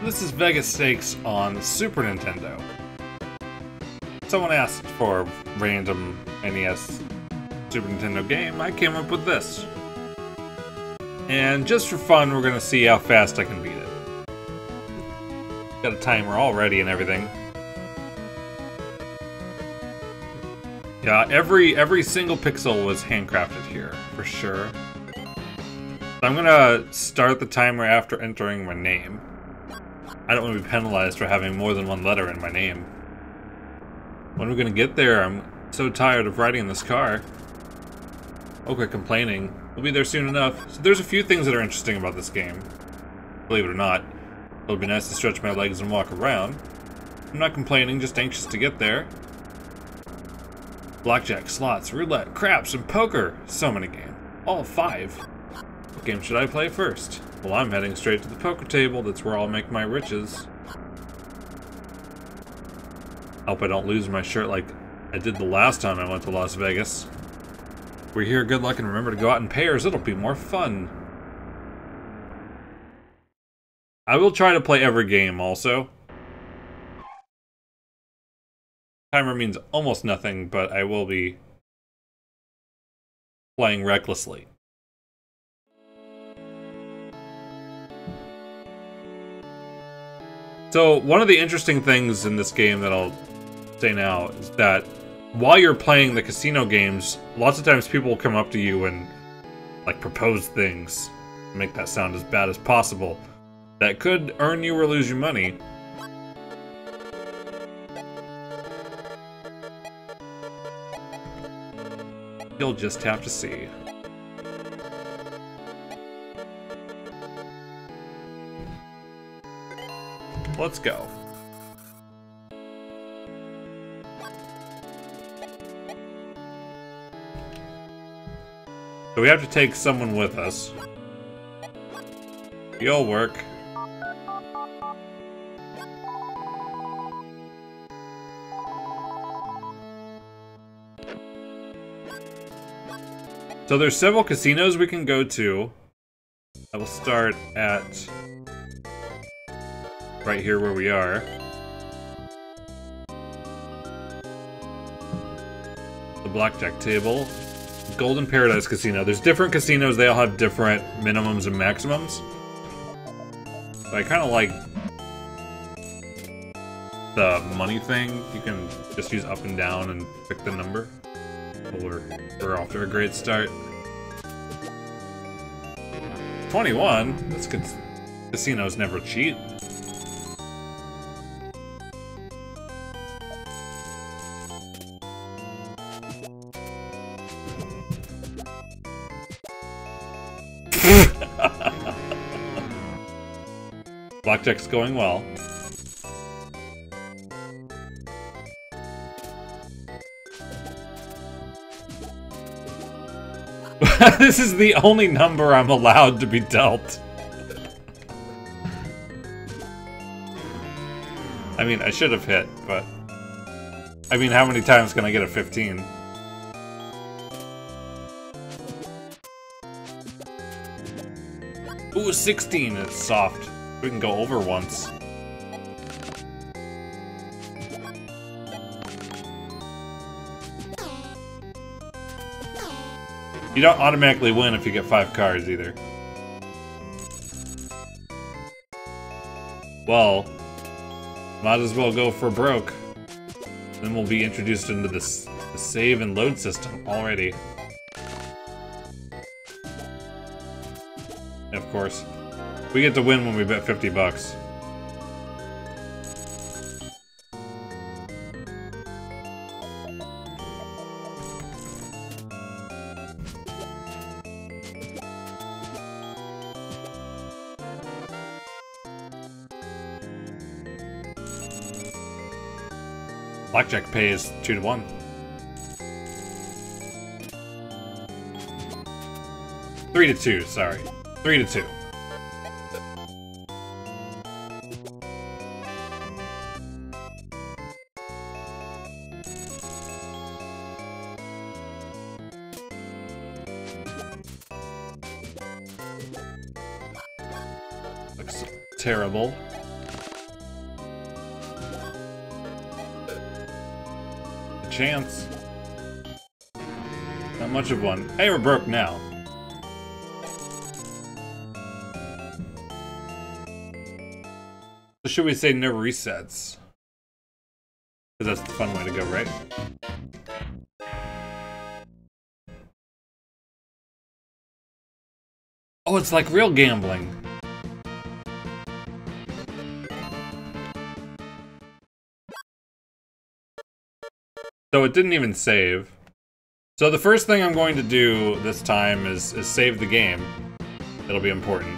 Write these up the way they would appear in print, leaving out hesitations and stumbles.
This is Vegas Stakes on the Super Nintendo. Someone asked for a random NES Super Nintendo game, I came up with this. And just for fun, we're gonna see how fast I can beat it. Got a timer already and everything. Yeah, every single pixel was handcrafted here, for sure. I'm gonna start the timer after entering my name. I don't want to be penalized for having more than one letter in my name. When are we gonna get there? I'm so tired of riding in this car. Oh, quit complaining. We'll be there soon enough. So there's a few things that are interesting about this game. Believe it or not. It'll be nice to stretch my legs and walk around. I'm not complaining, just anxious to get there. Blackjack, slots, roulette, craps, and poker. So many games. All 5. What game should I play first? Well, I'm heading straight to the poker table. That's where I'll make my riches. Hope I don't lose my shirt like I did the last time I went to Las Vegas. We're here, good luck, and remember to go out in pairs. It'll be more fun. I will try to play every game also. Timer means almost nothing, but I will be playing recklessly. So, one of the interesting things in this game that I'll say now is that while you're playing the casino games, lots of times people will come up to you and, like, propose things. Make that sound as bad as possible. That could earn you or lose you money. You'll just have to see. Let's go. So we have to take someone with us. You'll work. So there's several casinos we can go to. I will start at right here where we are. The blackjack table. Golden Paradise Casino. There's different casinos, they all have different minimums and maximums. But I kind of like the money thing. You can just use up and down and pick the number. We're off to a great start. 21? That's good. Casinos never cheat. Blackjack's going well. This is the only number I'm allowed to be dealt. I mean, I should have hit, but... I mean, how many times can I get a 15? Ooh, 16! It's soft. We can go over once. You don't automatically win if you get 5 cards either. Well, might as well go for broke. Then we'll be introduced into the save and load system already. Of course. We get to win when we bet 50 bucks. Blackjack pays 2 to 1. 3 to 2, sorry. 3 to 2. Looks terrible. chance. Not much of one. Hey, we're broke now. Or should we say no resets? Because that's the fun way to go, right? Oh, it's like real gambling. So it didn't even save. So the first thing I'm going to do this time is save the game. It'll be important.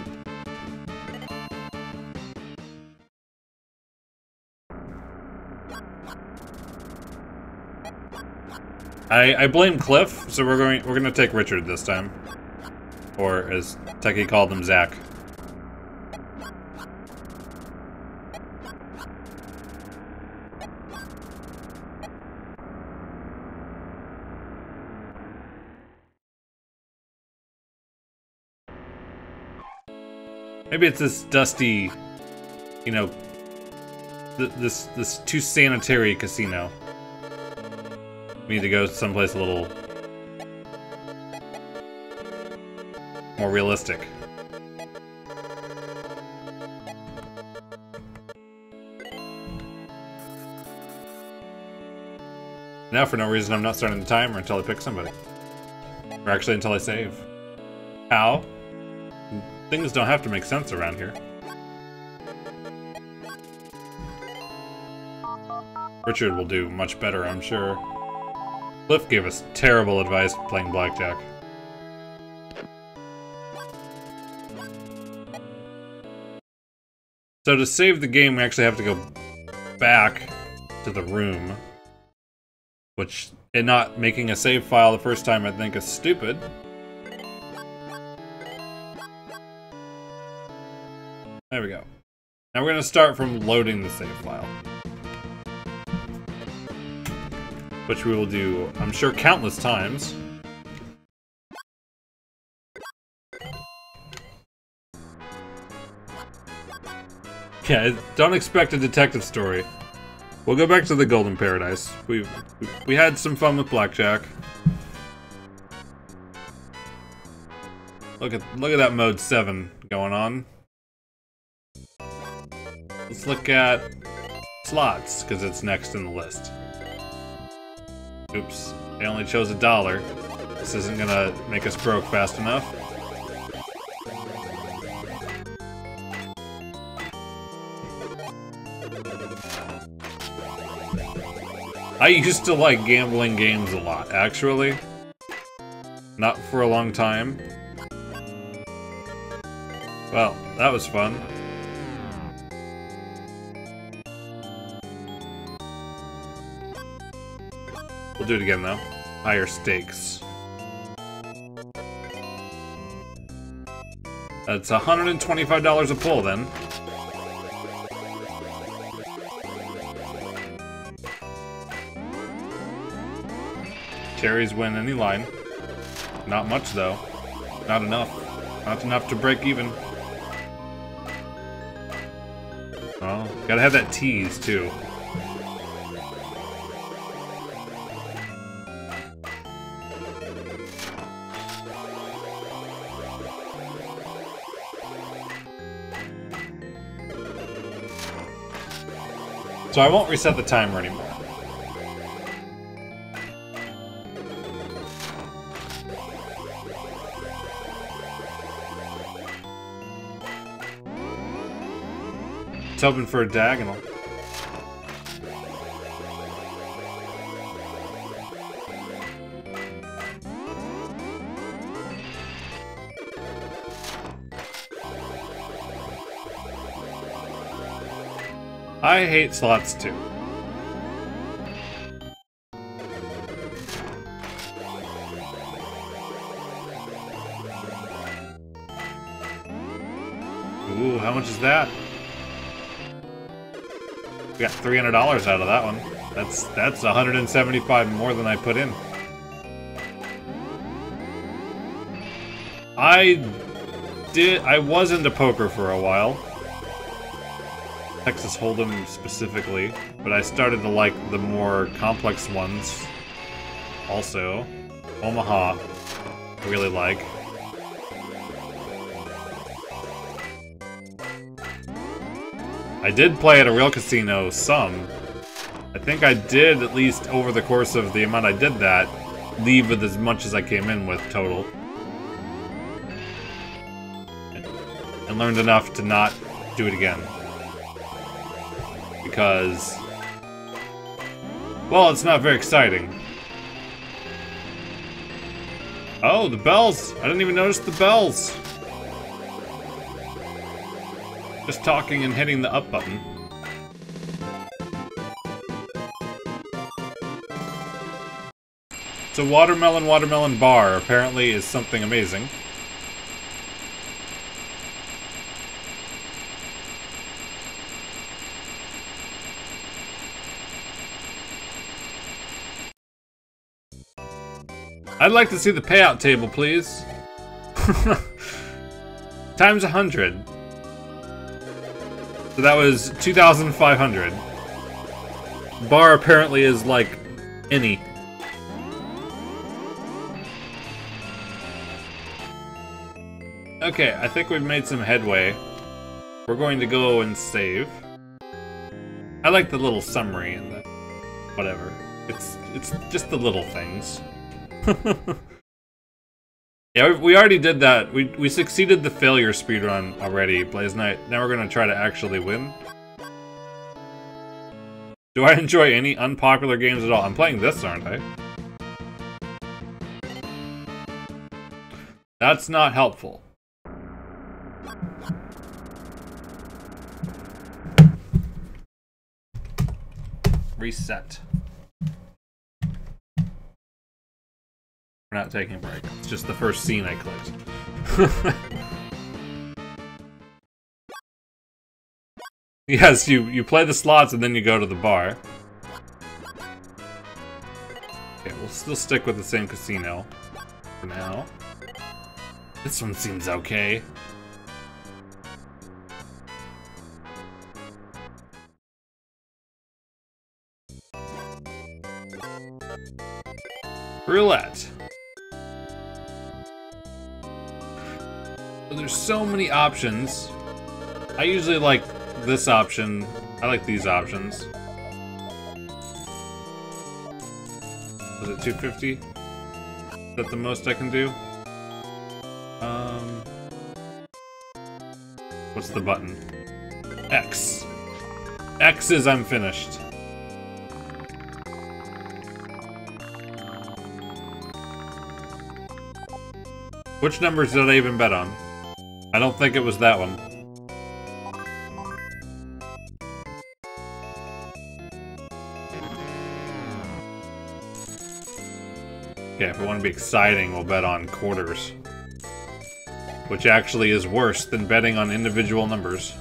I blame Cliff, so we're gonna take Richard this time. Or as Techie called him, Zach. Maybe it's this dusty, you know, this too sanitary casino. We need to go someplace a little more realistic. Now, for no reason, I'm not starting the timer until I pick somebody. Or actually, until I save. How? Things don't have to make sense around here. Richard will do much better, I'm sure. Cliff gave us terrible advice playing blackjack. So to save the game, we actually have to go back to the room. Which, it not making a save file the first time I think is stupid. There we go. Now we're going to start from loading the save file. Which we will do, I'm sure, countless times. Yeah, don't expect a detective story. We'll go back to the Golden Paradise. We had some fun with blackjack. Look at that mode 7 going on. Let's look at slots, because it's next in the list. Oops, they only chose $1. This isn't gonna make us broke fast enough. I used to like gambling games a lot, actually. Not for a long time. Well, that was fun. We'll do it again, though. Higher stakes. That's $125 a pull, then. Cherries win any line. Not much, though. Not enough. Not enough to break even. Well, gotta have that tease, too. So I won't reset the timer anymore. It's hoping for a diagonal. I hate slots too. Ooh, how much is that? We got $300 out of that one. That's 175 more than I put in. I was into poker for a while. Texas Hold'em specifically, but I started to like the more complex ones Also, Omaha, I really like. I did play at a real casino some. I think I did, at least over the course of the amount I did that, leave with as much as I came in with total. And learned enough to not do it again. Because, well, it's not very exciting. Oh, the bells! I didn't even notice the bells! Just talking and hitting the up button. So watermelon bar apparently is something amazing. I'd like to see the payout table, please. Times 100. So that was 2,500. Bar apparently is like any. Okay, I think we've made some headway. We're going to go and save. I like the little summary and the whatever. It's just the little things. Yeah, we already did that. We succeeded the failure speedrun already, Blaze Knight. Now we're gonna try to actually win. Do I enjoy any unpopular games at all? I'm playing this, aren't I? That's not helpful. Reset. We're not taking a break. It's just the first scene I clicked. Yes, you play the slots and then you go to the bar. Okay, we'll still stick with the same casino for now. This one seems okay. Roulette. So there's so many options. I usually like this option. I like these options. Was it 250? Is that the most I can do? What's the button? X. X is I'm finished. Which numbers did I even bet on? I don't think it was that one. Okay, if we want to be exciting, we'll bet on quarters. Which actually is worse than betting on individual numbers.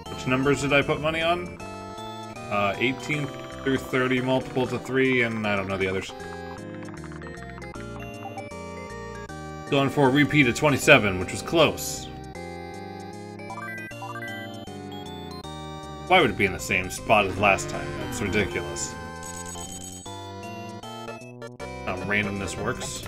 Which numbers did I put money on? 18 through 30, multiples of 3, and I don't know the others. Going for a repeat of 27, which was close. Why would it be in the same spot as last time? That's ridiculous. How randomness works.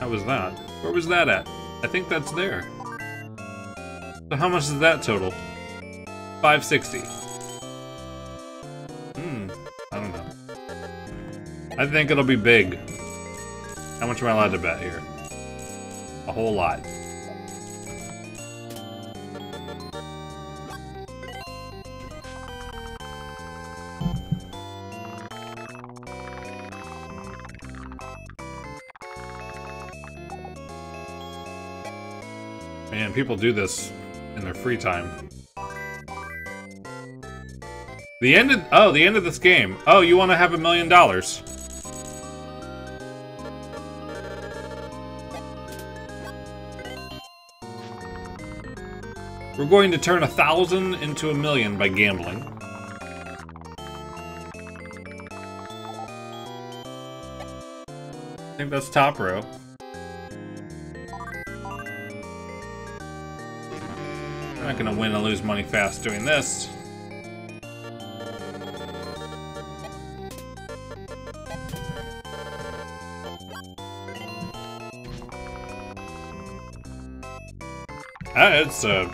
How was that? Where was that at? I think that's there. So how much is that total? 560. I don't know. I think it'll be big. How much am I allowed to bet here? A whole lot. Man, people do this in their free time. The end of this game. Oh, you want to have $1 million. We're going to turn 1,000 into 1,000,000 by gambling. I think that's top row. I'm not gonna win and lose money fast doing this.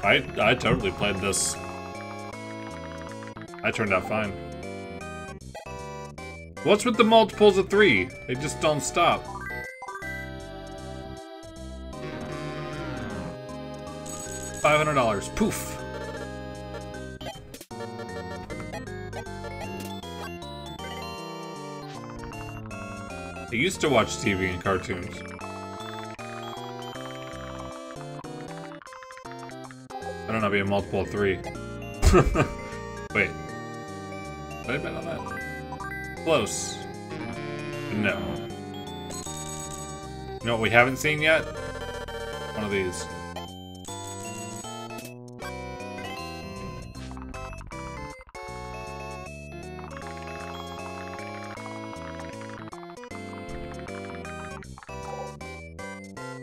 I totally played this. I turned out fine. What's with the multiples of 3? They just don't stop. $500. Poof. I used to watch TV and cartoons. I don't know, be a multiple of 3. Wait. Did I bet on that? Close. No. You know what we haven't seen yet? One of these.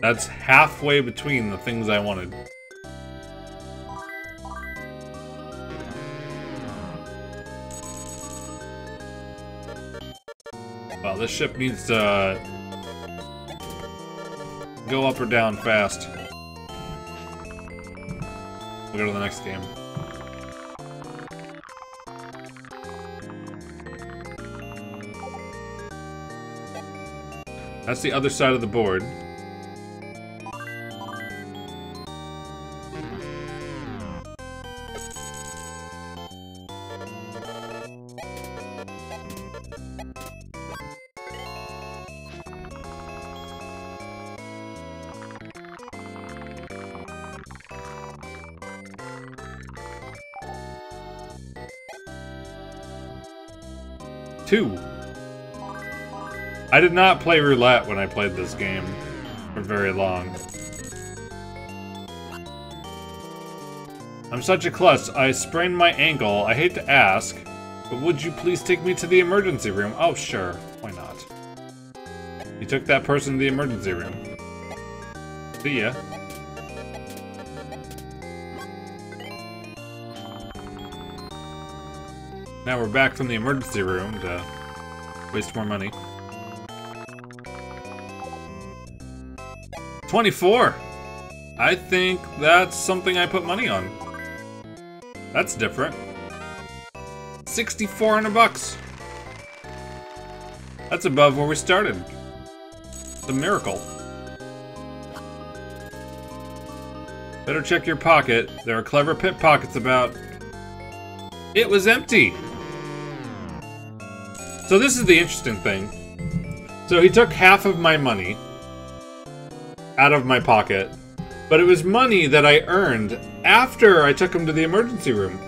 That's halfway between the things I wanted. Wow, this ship needs to go up or down fast. We'll go to the next game. That's the other side of the board. Two. I did not play roulette when I played this game for very long. I'm such a klutz. I sprained my ankle. I hate to ask, but would you please take me to the emergency room? Oh, sure. Why not? You took that person to the emergency room. See ya. Now we're back from the emergency room to waste more money. 24! I think that's something I put money on. That's different. 6,400 bucks. That's above where we started. It's a miracle. Better check your pocket. There are clever pickpockets about. It was empty. So this is the interesting thing. So he took half of my money out of my pocket, but it was money that I earned after I took him to the emergency room.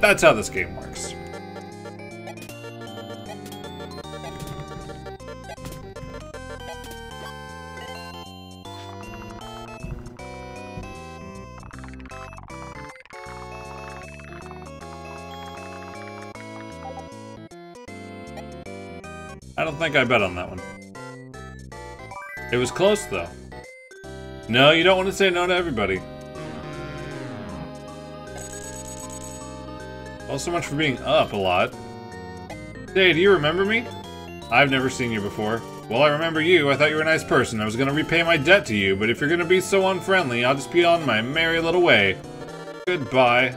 That's how this game works. I don't think I bet on that one. It was close, though. No, you don't want to say no to everybody. Well, so much for being up a lot. Hey, do you remember me? I've never seen you before. Well, I remember you. I thought you were a nice person. I was going to repay my debt to you, but if you're going to be so unfriendly, I'll just be on my merry little way. Goodbye.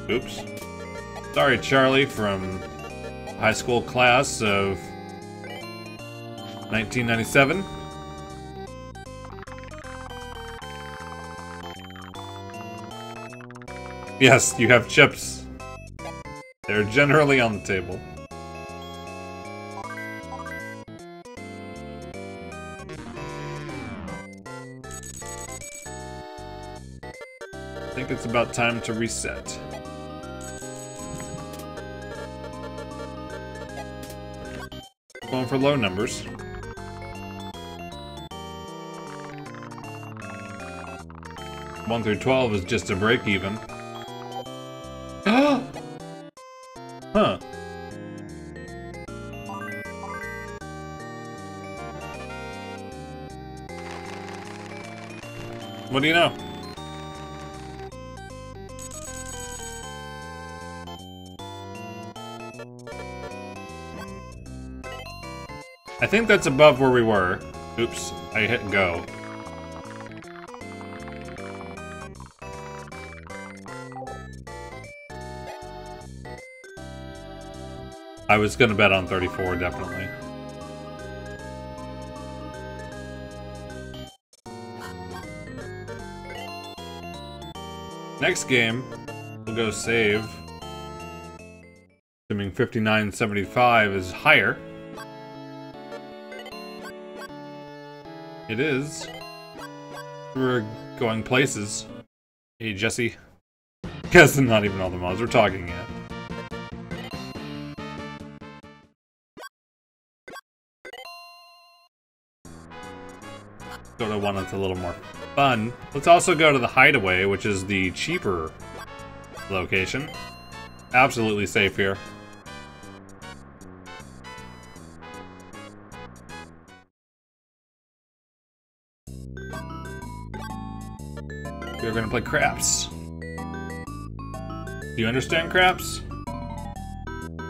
Oops. Sorry, Charlie, from high school class of 1997. Yes, you have chips. They're generally on the table. I think it's about time to reset. Going for low numbers. One through 12 is just a break even. Huh. What do you know? I think that's above where we were. Oops, I hit go. I was gonna bet on 34, definitely. Next game, we'll go save. Assuming 59.75 is higher. It is. We're going places. Hey, Jesse. Guess not even all the mods we're talking yet. Go to one that's a little more fun. Let's also go to the Hideaway, which is the cheaper location. Absolutely safe here. We're gonna play craps. Do you understand craps?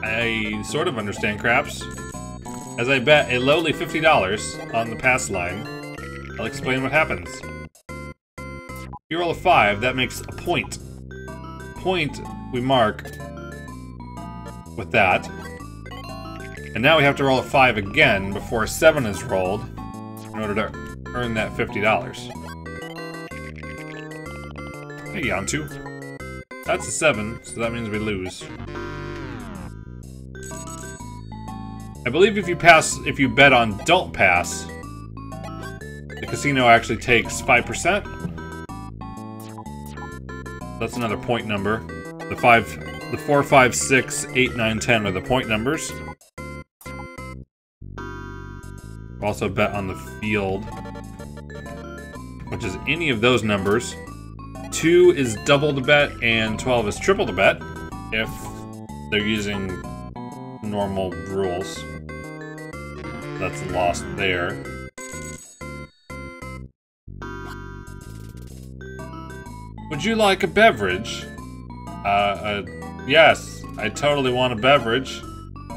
I sort of understand craps. As I bet a lowly $50 on the pass line, I'll explain what happens. If you roll a 5, that makes a point. Point we mark with that. And now we have to roll a 5 again before a 7 is rolled in order to earn that $50. Hey, Yantu. That's a 7, so that means we lose. I believe if you bet on don't pass, the casino actually takes 5%. That's another point number. The 4, 5, 6, 8, 9, 10 are the point numbers. Also bet on the field, which is any of those numbers. 2 is double the bet, and 12 is triple the bet, if they're using normal rules. That's lost there. Would you like a beverage? Yes, I totally want a beverage.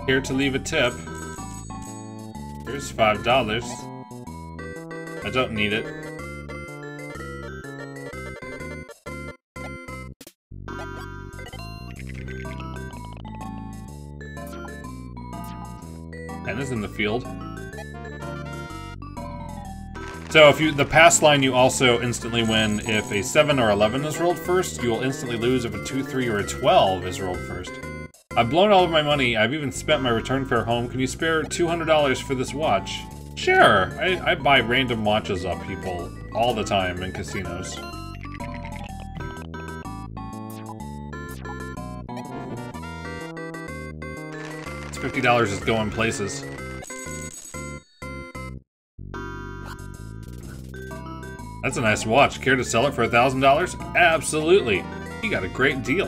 Here to leave a tip. Here's $5. I don't need it. And is in the field. So if the pass line, you also instantly win if a 7 or 11 is rolled first. You will instantly lose if a 2, 3, or a 12 is rolled first. I've blown all of my money. I've even spent my return fare home. Can you spare $200 for this watch? Sure. I buy random watches off people all the time in casinos. It's $50 is going places. That's a nice watch. Care to sell it for $1,000? Absolutely. You got a great deal.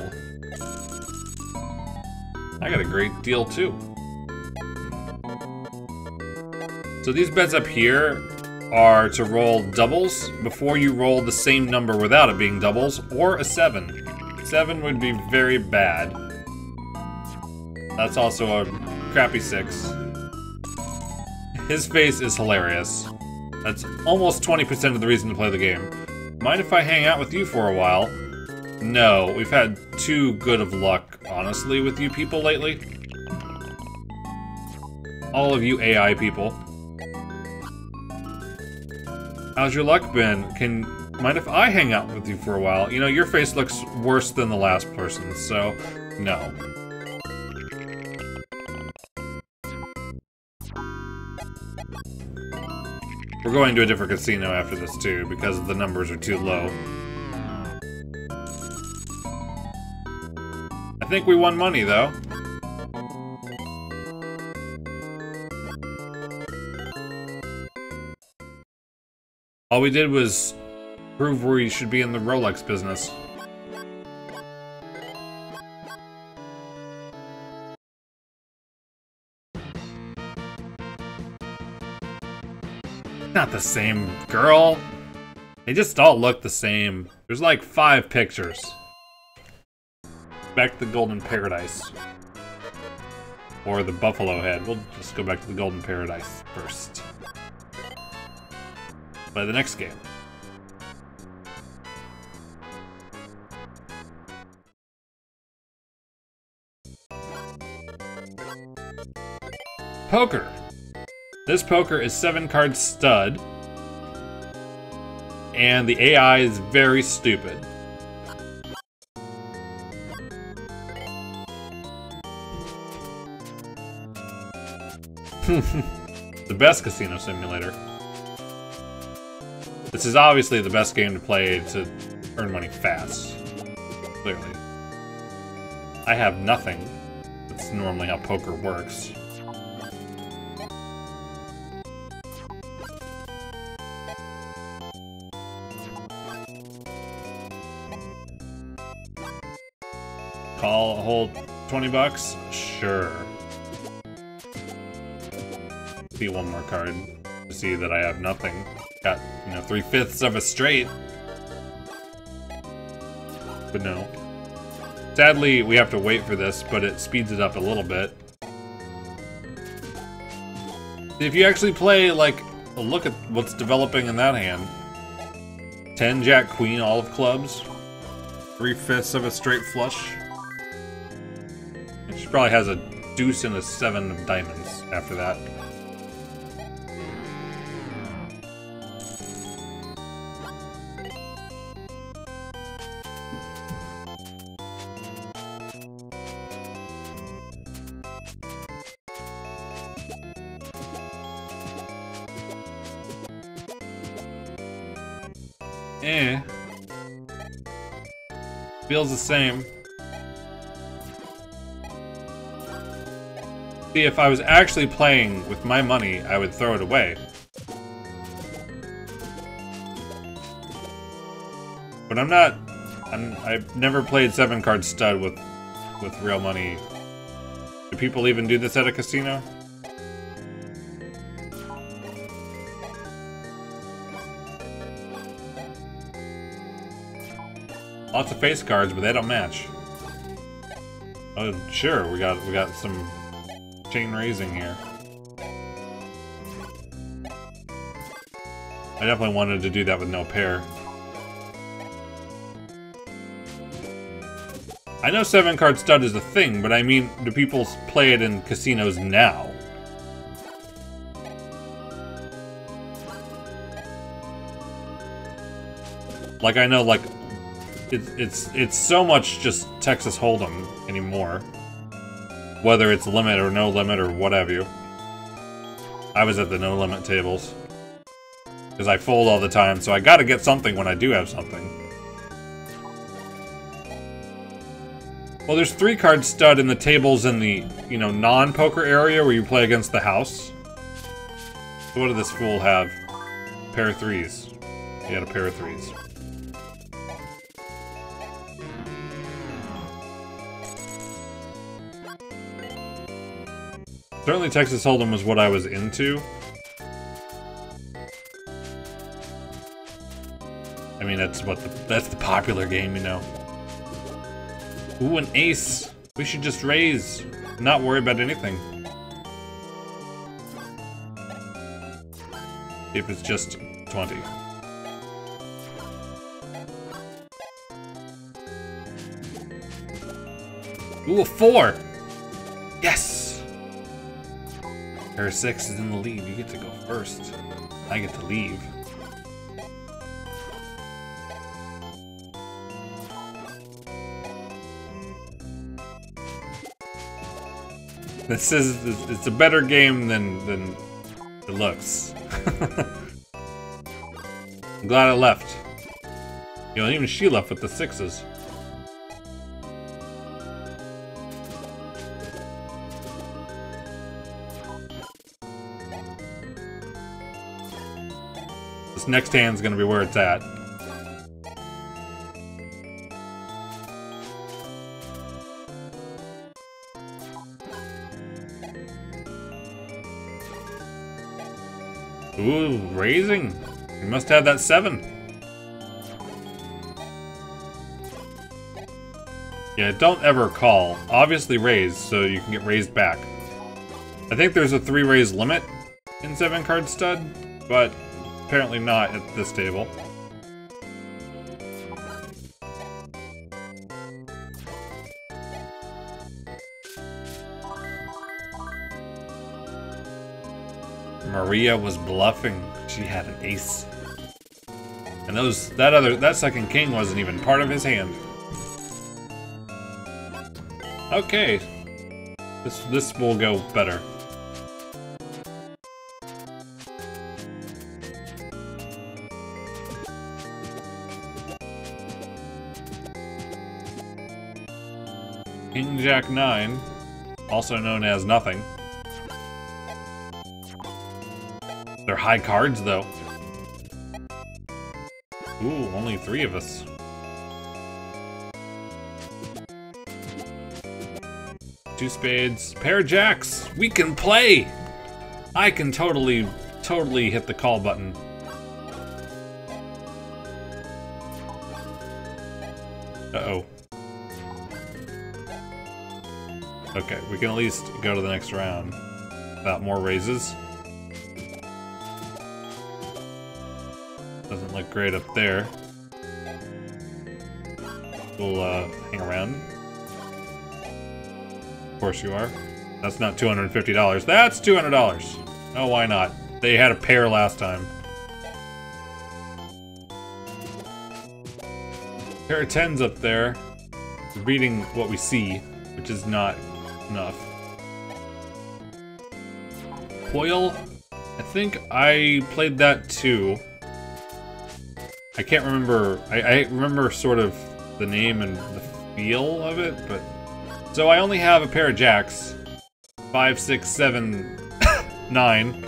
I got a great deal too. So these bets up here are to roll doubles before you roll the same number without it being doubles, or a 7. 7 would be very bad. That's also a crappy 6. His face is hilarious. That's almost 20% of the reason to play the game. Mind if I hang out with you for a while? No, we've had too good of luck, honestly, with you people lately. All of you AI people. How's your luck been? Mind if I hang out with you for a while? You know, your face looks worse than the last person's, so no. We're going to a different casino after this too, because the numbers are too low. I think we won money though. All we did was prove we should be in the Rolex business. Not the same girl. They just all look the same. There's like 5 pictures. Back to the Golden Paradise. Or the Buffalo Head. We'll just go back to the Golden Paradise first. Play the next game. Poker. This poker is 7-card stud. And the AI is very stupid. The best casino simulator. This is obviously the best game to play to earn money fast. Clearly. I have nothing. That's normally how poker works. Call a whole 20 bucks? Sure. See one more card to see that I have nothing. Got, 3/5 of a straight. But no. Sadly, we have to wait for this, but it speeds it up a little bit. If you actually play, like, look at what's developing in that hand. 10 Jack Queen, all of clubs. 3/5 of a straight flush. And she probably has a deuce and a 7 of diamonds after that. Feels the same. See, if I was actually playing with my money, I would throw it away. But I'm not... I've never played 7-card stud with real money. Do people even do this at a casino? Lots of face cards, but they don't match. Oh, sure, we got some chain raising here. I definitely wanted to do that with no pair. I know 7-card stud is a thing, but I mean, do people play it in casinos now? Like, I know, like, it's so much just Texas Hold'em anymore. Whether it's limit or no limit or what have you. I was at the no limit tables. Because I fold all the time, so I gotta get something when I do have something. Well, there's 3-card stud in the tables in the, non-poker area where you play against the house. So what did this fool have? Pair of 3s. He had a pair of 3s. Certainly Texas Hold'em was what I was into. I mean, that's the popular game, Ooh, an ace. We should just raise, not worry about anything. If it's just 20. Ooh, a 4! Yes! Pair of 6 is in the lead. You get to go first. I get to leave. It's a better game than it looks. I'm glad I left. Even she left with the 6s. This next hand's gonna be where it's at. Ooh, raising. You must have that 7. Yeah, don't ever call. Obviously raise, so you can get raised back. I think there's a 3 raise limit in 7-card stud, but apparently not at this table. Maria was bluffing. She had an ace. And that second king wasn't even part of his hand. Okay. This will go better. King Jack 9, also known as nothing. They're high cards, though. Ooh, only 3 of us. Two spades, pair of jacks. We can play. I can totally hit the call button. Uh-oh. Okay, we can at least go to the next round without more raises. Doesn't look great up there. We'll hang around. Of course you are. That's not $250. That's $200. Oh, why not? They had a pair last time. Pair of 10s up there. Reading what we see, which is not enough. Foil? I think I played that too. I can't remember. I remember sort of the name and the feel of it, but... So I only have a pair of jacks. 5, 6, 7, 9.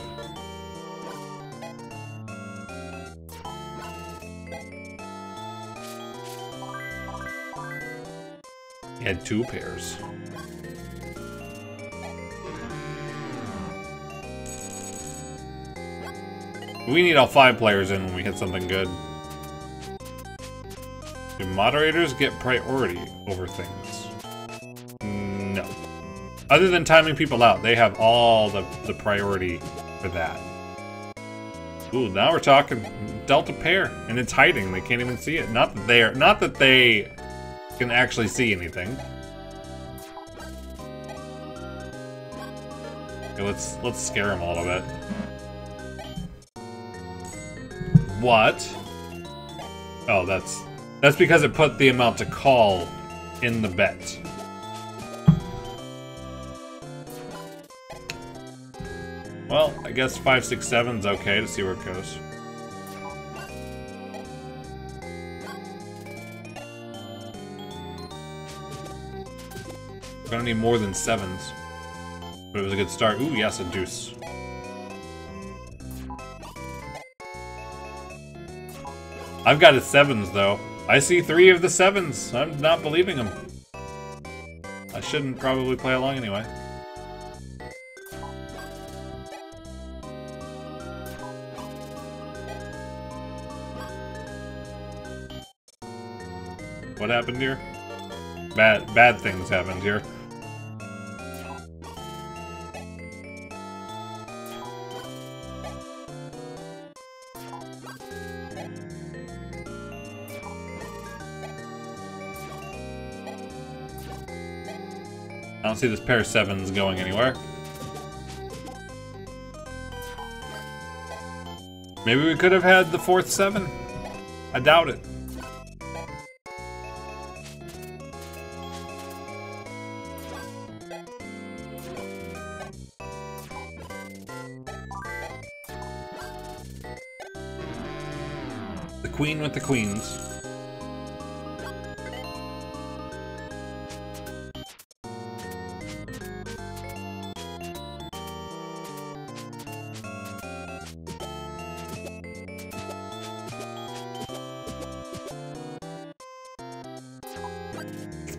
He had 2 pairs. We need all 5 players in when we hit something good. Do moderators get priority over things? No. Other than timing people out, they have all the priority for that. Ooh, now we're talking Delta pair, and it's hiding. They can't even see it. Not that they can actually see anything. Okay, let's scare them a little bit. What? Oh, that's because it put the amount to call in the bet. Well, I guess 5, 6, 7's okay to see where it goes. We're gonna need more than 7s. But it was a good start. Ooh, yes, a deuce. I've got his 7s, though. I see 3 of the 7s. I'm not believing them. I shouldn't probably play along anyway. What happened here? Bad things happened here. I don't see this pair of 7s going anywhere. Maybe we could have had the 4th 7. I doubt it. The queen with the queens.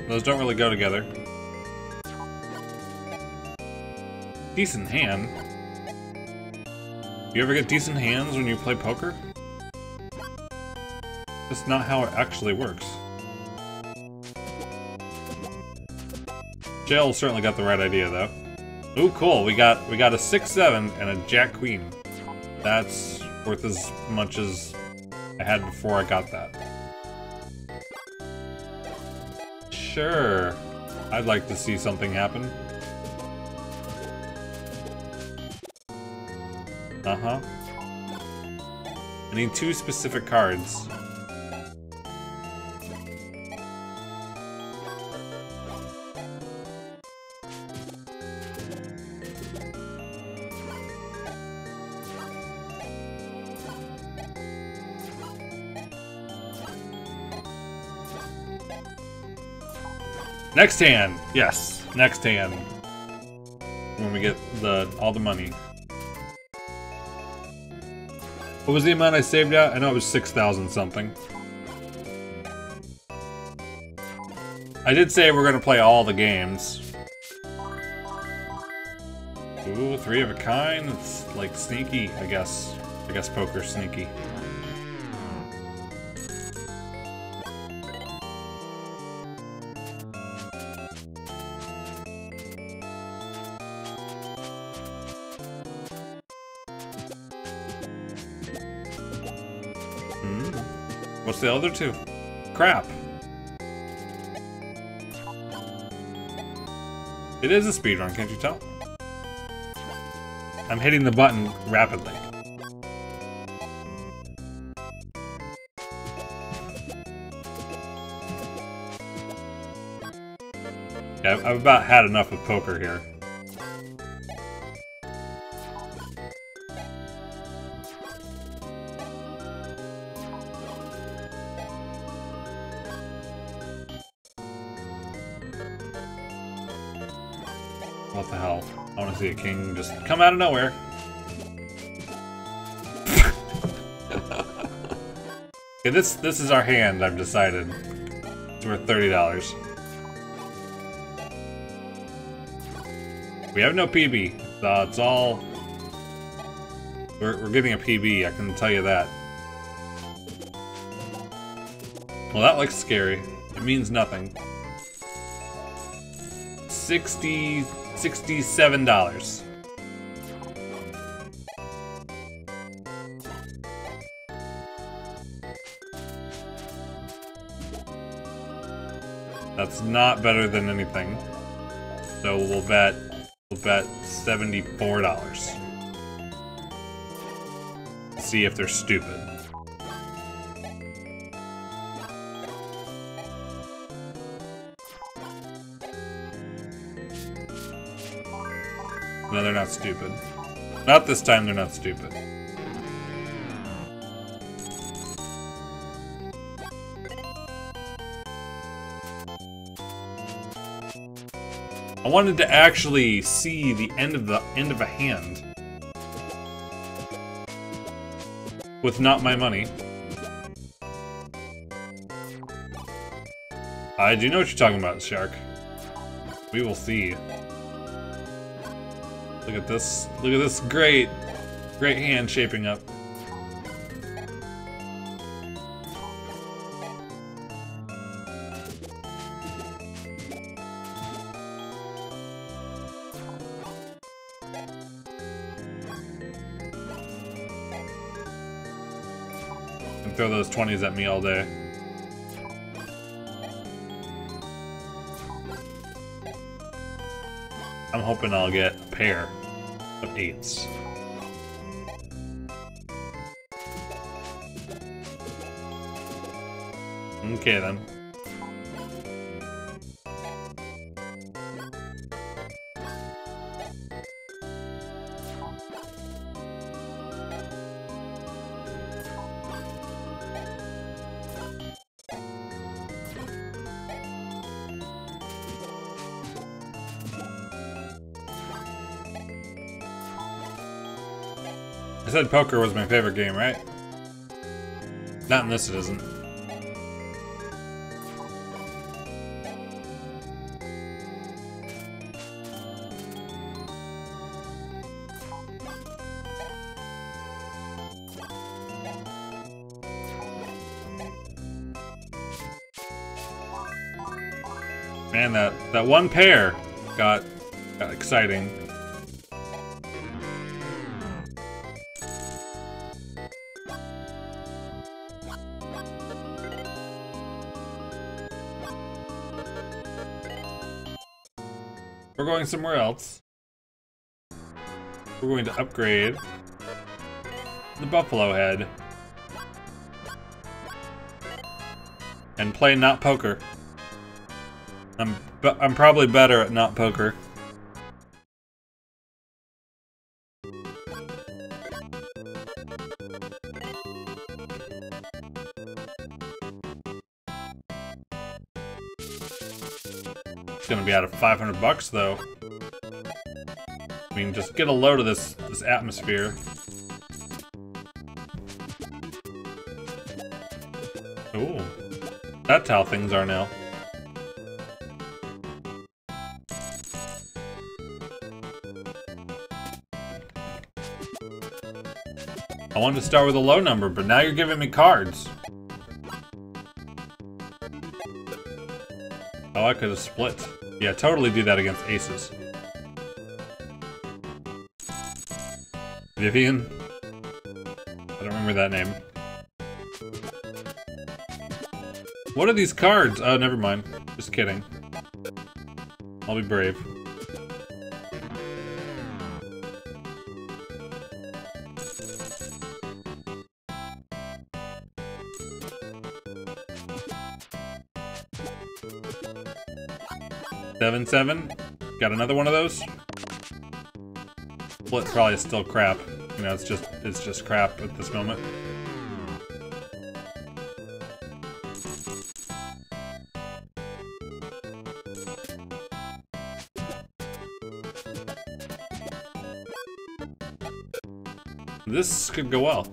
Those don't really go together. Decent hand. Do you ever get decent hands when you play poker? That's not how it actually works. Jill certainly got the right idea, though. Ooh, cool. We got a 6-7 and a Jack Queen. That's worth as much as I had before I got that. Sure. I'd like to see something happen. Uh-huh. I need 2 specific cards. Next hand! Yes, next hand. When we get all the money. What was the amount I saved out? I know it was 6,000 something. I did say we're gonna play all the games. Ooh, 3 of a kind? It's like sneaky, I guess. I guess poker's sneaky. What's the other 2? Crap. It is a speedrun, can't you tell? I'm hitting the button rapidly. Yeah, I've about had enough of poker here. What the hell? I want to see a king just come out of nowhere. Okay, this is our hand, I've decided. It's worth $30. We have no PB, so it's all... We're getting a PB, I can tell you that. Well, that looks scary. It means nothing. $67. That's not better than anything. So we'll bet $74. See if they're stupid. No, they're not stupid. Not this time, they're not stupid. I wanted to actually see the end of a hand. With not my money. I do know what you're talking about, Shark. We will see. Look at this. Look at this great hand shaping up. And throw those 20s at me all day. I'm hoping I'll get a pair of 8s. Okay then. I said poker was my favorite game, right? Not in this, it isn't. Man, that one pair got exciting. We're going somewhere else. We're going to upgrade the Buffalo Head and play not poker. I'm probably better at not poker. It's gonna be out of 500 bucks though. I mean, just get a load of this atmosphere. Ooh, that's how things are now. I wanted to start with a low number, but now you're giving me cards. Oh, I could have split. Yeah, totally do that against aces. Vivian? I don't remember that name. What are these cards? Oh, never mind. Just kidding. I'll be brave. Seven. Got another one of those? Split probably is still crap. You know, it's just crap at this moment. This could go well.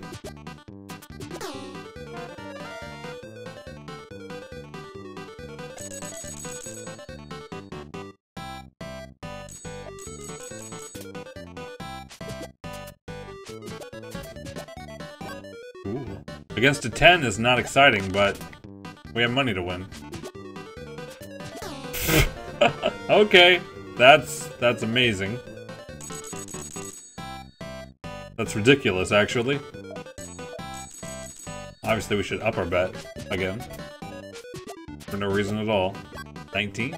Ooh. Against a 10 is not exciting, but we have money to win. Okay, that's amazing. That's ridiculous, actually. Obviously, we should up our bet again. For no reason at all. 19?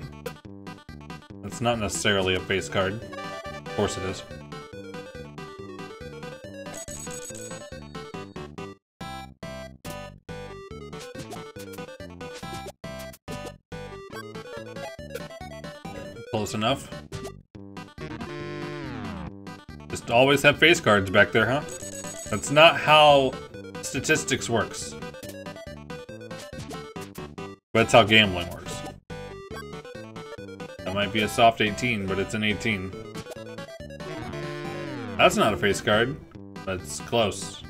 That's not necessarily a face card. Of course it is. Close enough. Just always have face cards back there, huh? That's not how statistics works. But that's how gambling works. That might be a soft 18, but it's an 18. That's not a face card, but it's close.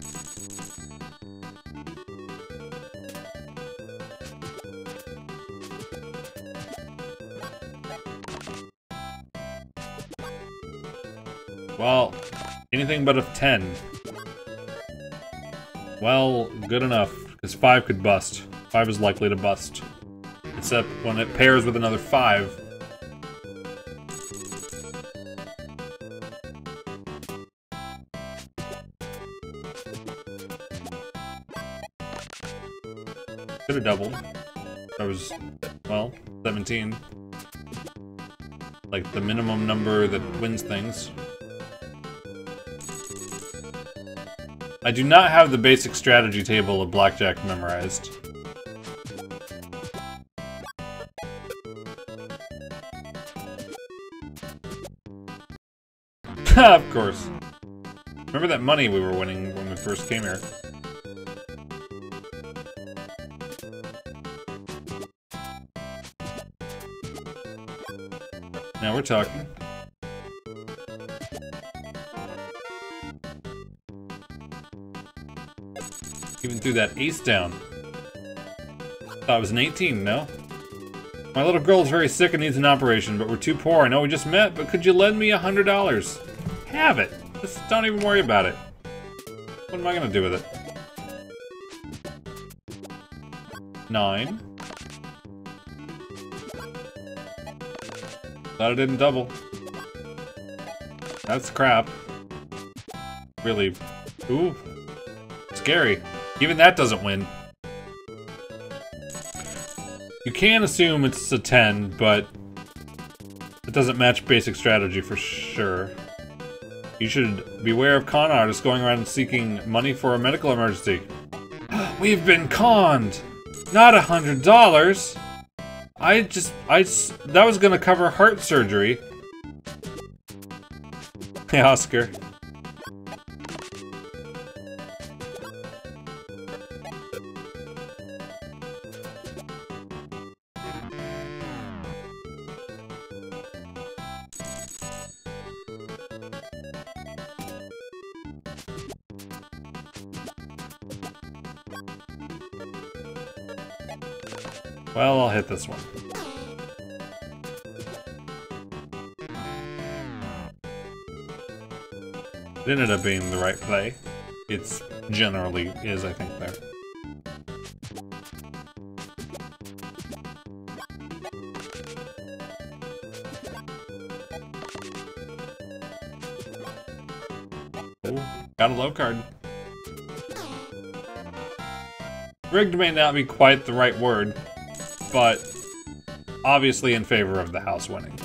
Well, anything but a 10. Well, good enough, because 5 could bust. 5 is likely to bust. Except when it pairs with another 5. Could have doubled. That was, well, 17. Like the minimum number that wins things. I do not have the basic strategy table of blackjack memorized. Of course. Remember that money we were winning when we first came here? Now we're talking. Even threw that ace down. Thought it was an 18, no? My little girl is very sick and needs an operation, but we're too poor. I know we just met, but could you lend me $100? Have it. Just don't even worry about it. What am I gonna do with it? 9. Glad I didn't double. That's crap. Really. Ooh. Scary. Even that doesn't win. You can assume it's a 10, but it doesn't match basic strategy for sure. You should beware of con artists going around seeking money for a medical emergency. We've been conned! Not $100! That was gonna cover heart surgery. Hey, Oscar. Well, I'll hit this one. It ended up being the right play. It's generally is, I think, there. Ooh, got a low card. Rigged may not be quite the right word, but obviously in favor of the house winning.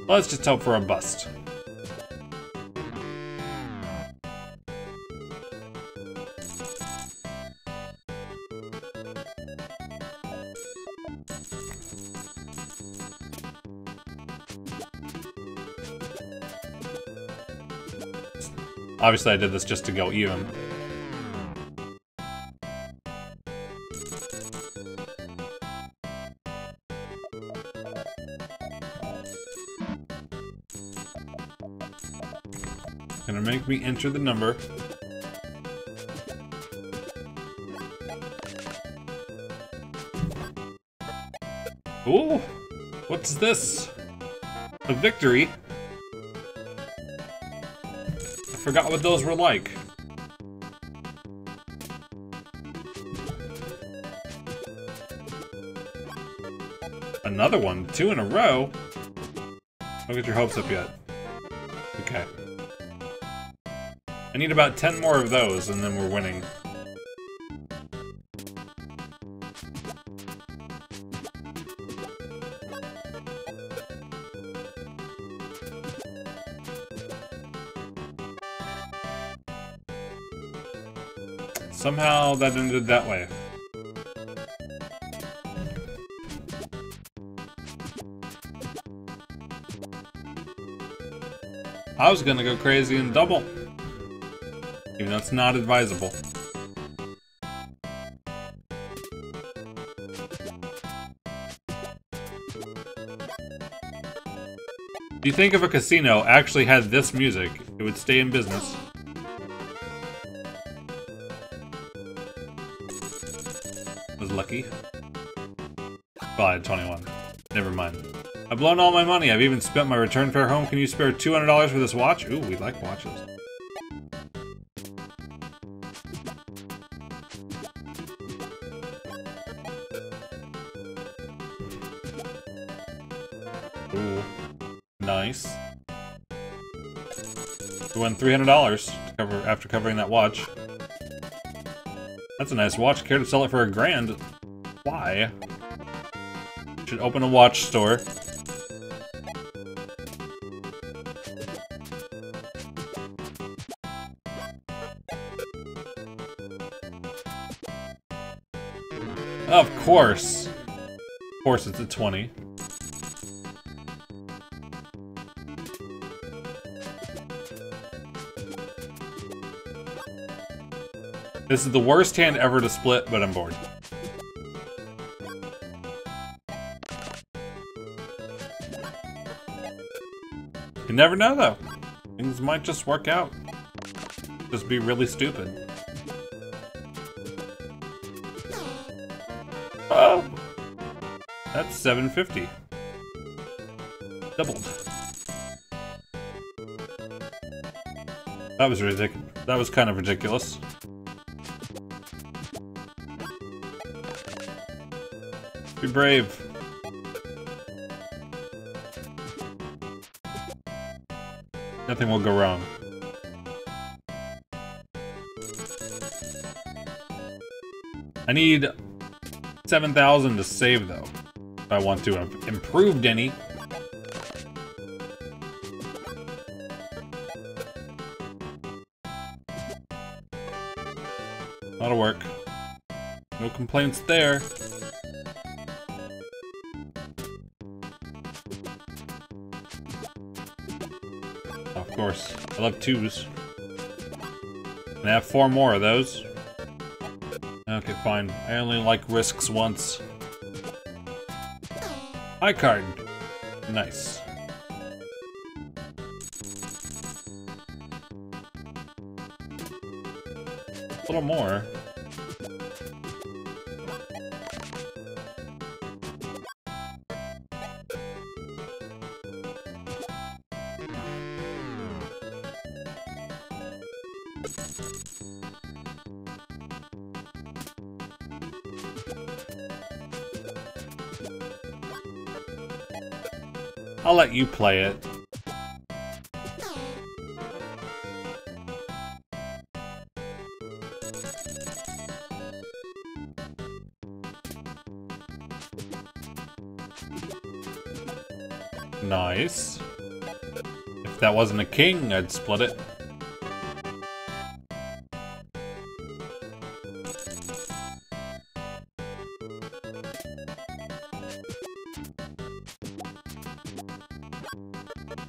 Let's just hope for a bust. Obviously I did this just to go even. Gonna make me enter the number. Ooh! What's this? A victory? I forgot what those were like. Another one? 2 in a row? Don't get your hopes up yet. Okay. I need about 10 more of those, and then we're winning. Somehow that ended that way. I was gonna go crazy and double. Even though it's not advisable. Do you think if a casino actually had this music, it would stay in business? Was lucky. Well, I had 21. Never mind. I've blown all my money. I've even spent my return fare home. Can you spare $200 for this watch? Ooh, we like watches. Ooh, nice. We won $300 to cover after covering that watch. That's a nice watch. Care to sell it for $1,000? Why? Should open a watch store. Of course. Of course it's a 20. This is the worst hand ever to split, but I'm bored. You never know, though. Things might just work out. Just be really stupid. Oh! That's $750. Doubled. That was ridiculous. That was kind of ridiculous. Be brave. Nothing will go wrong. I need 7,000 to save, though, if I want to have improved any. That'll work. No complaints there. Of course, I love 2s. Can I have 4 more of those? Okay, fine. I only like risks once. High card. Nice. A little more. I'll let you play it. Nice. If that wasn't a king, I'd split it.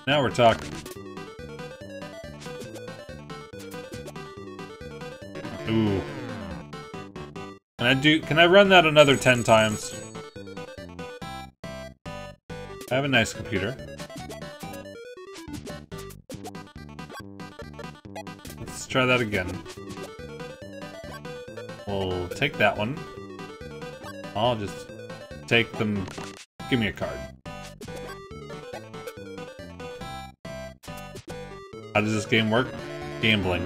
Now we're talking. Ooh. Can I run that another 10 times? I have a nice computer. Let's try that again. We'll take that one. I'll just take them. Give me a card. How does this game work? Gambling.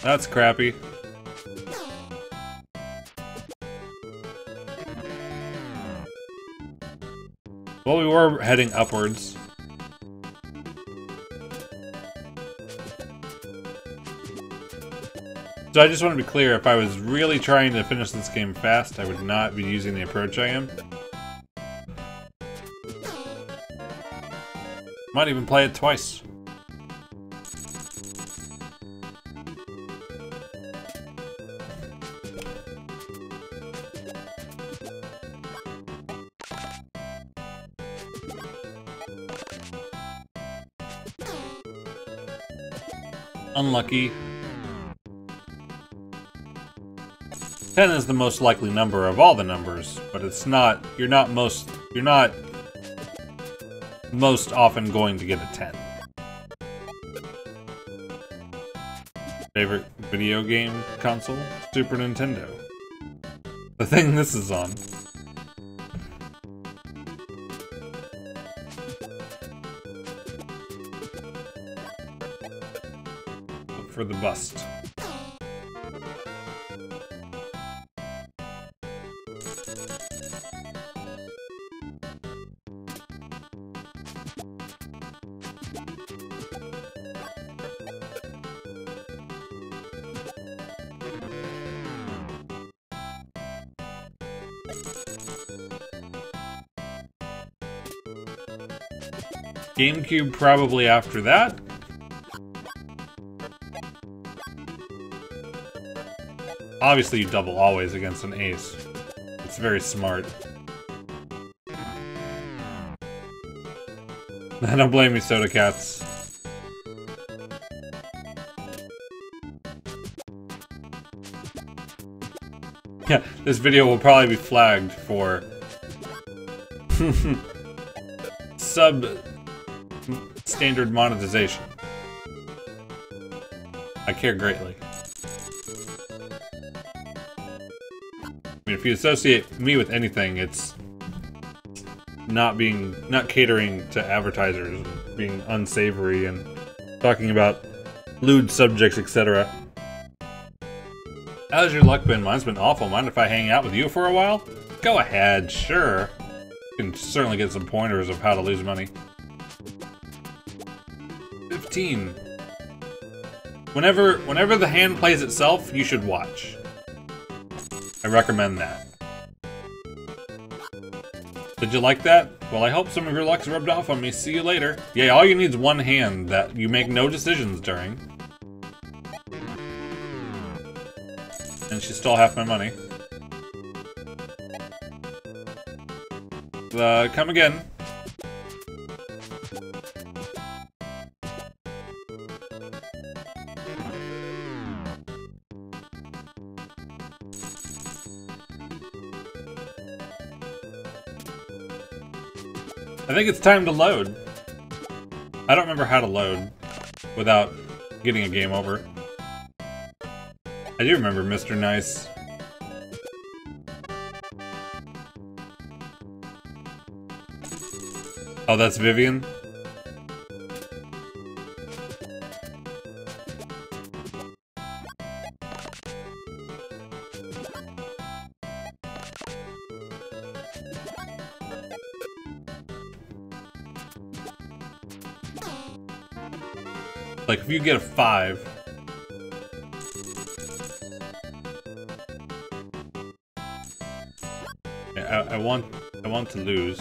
That's crappy. Well, we were heading upwards. So I just want to be clear, if I was really trying to finish this game fast, I would not be using the approach I am. Might even play it twice. Unlucky. 10 is the most likely number of all the numbers, but it's not, you're not most often going to get a 10. Favorite video game console? Super Nintendo. The thing this is on. Look for the bust. GameCube probably after that. Obviously you double always against an ace. It's very smart. I don't blame you, Soda Cats. Yeah, this video will probably be flagged for substandard monetization. I care greatly. I mean, if you associate me with anything, it's not catering to advertisers, being unsavory and talking about lewd subjects, etc. How's your luck been? Mine's been awful. Mind if I hang out with you for a while? Go ahead, sure. You can certainly get some pointers of how to lose money. 15. Whenever the hand plays itself, you should watch. I recommend that. Did you like that? Well, I hope some of your luck's rubbed off on me. See you later. Yeah, all you need is one hand that you make no decisions during. And she stole half my money. Come again. I think it's time to load. I don't remember how to load without getting a game over. I do remember Mr. Nice. Oh, that's Vivian? Like, if you get a 5... Yeah, I want to lose.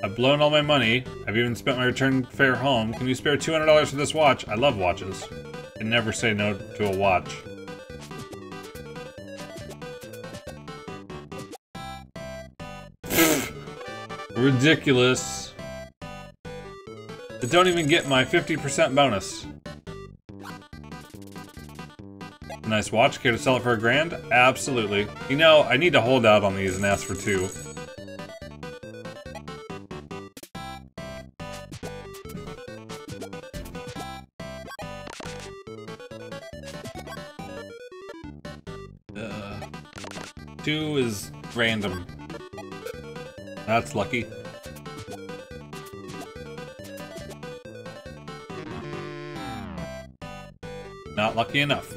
I've blown all my money. I've even spent my return fare home. Can you spare $200 for this watch? I love watches. I never say no to a watch. Ridiculous. I don't even get my 50% bonus. Nice watch. Care to sell it for $1,000? Absolutely. You know, I need to hold out on these and ask for 2. Two is random. That's lucky. Not lucky enough.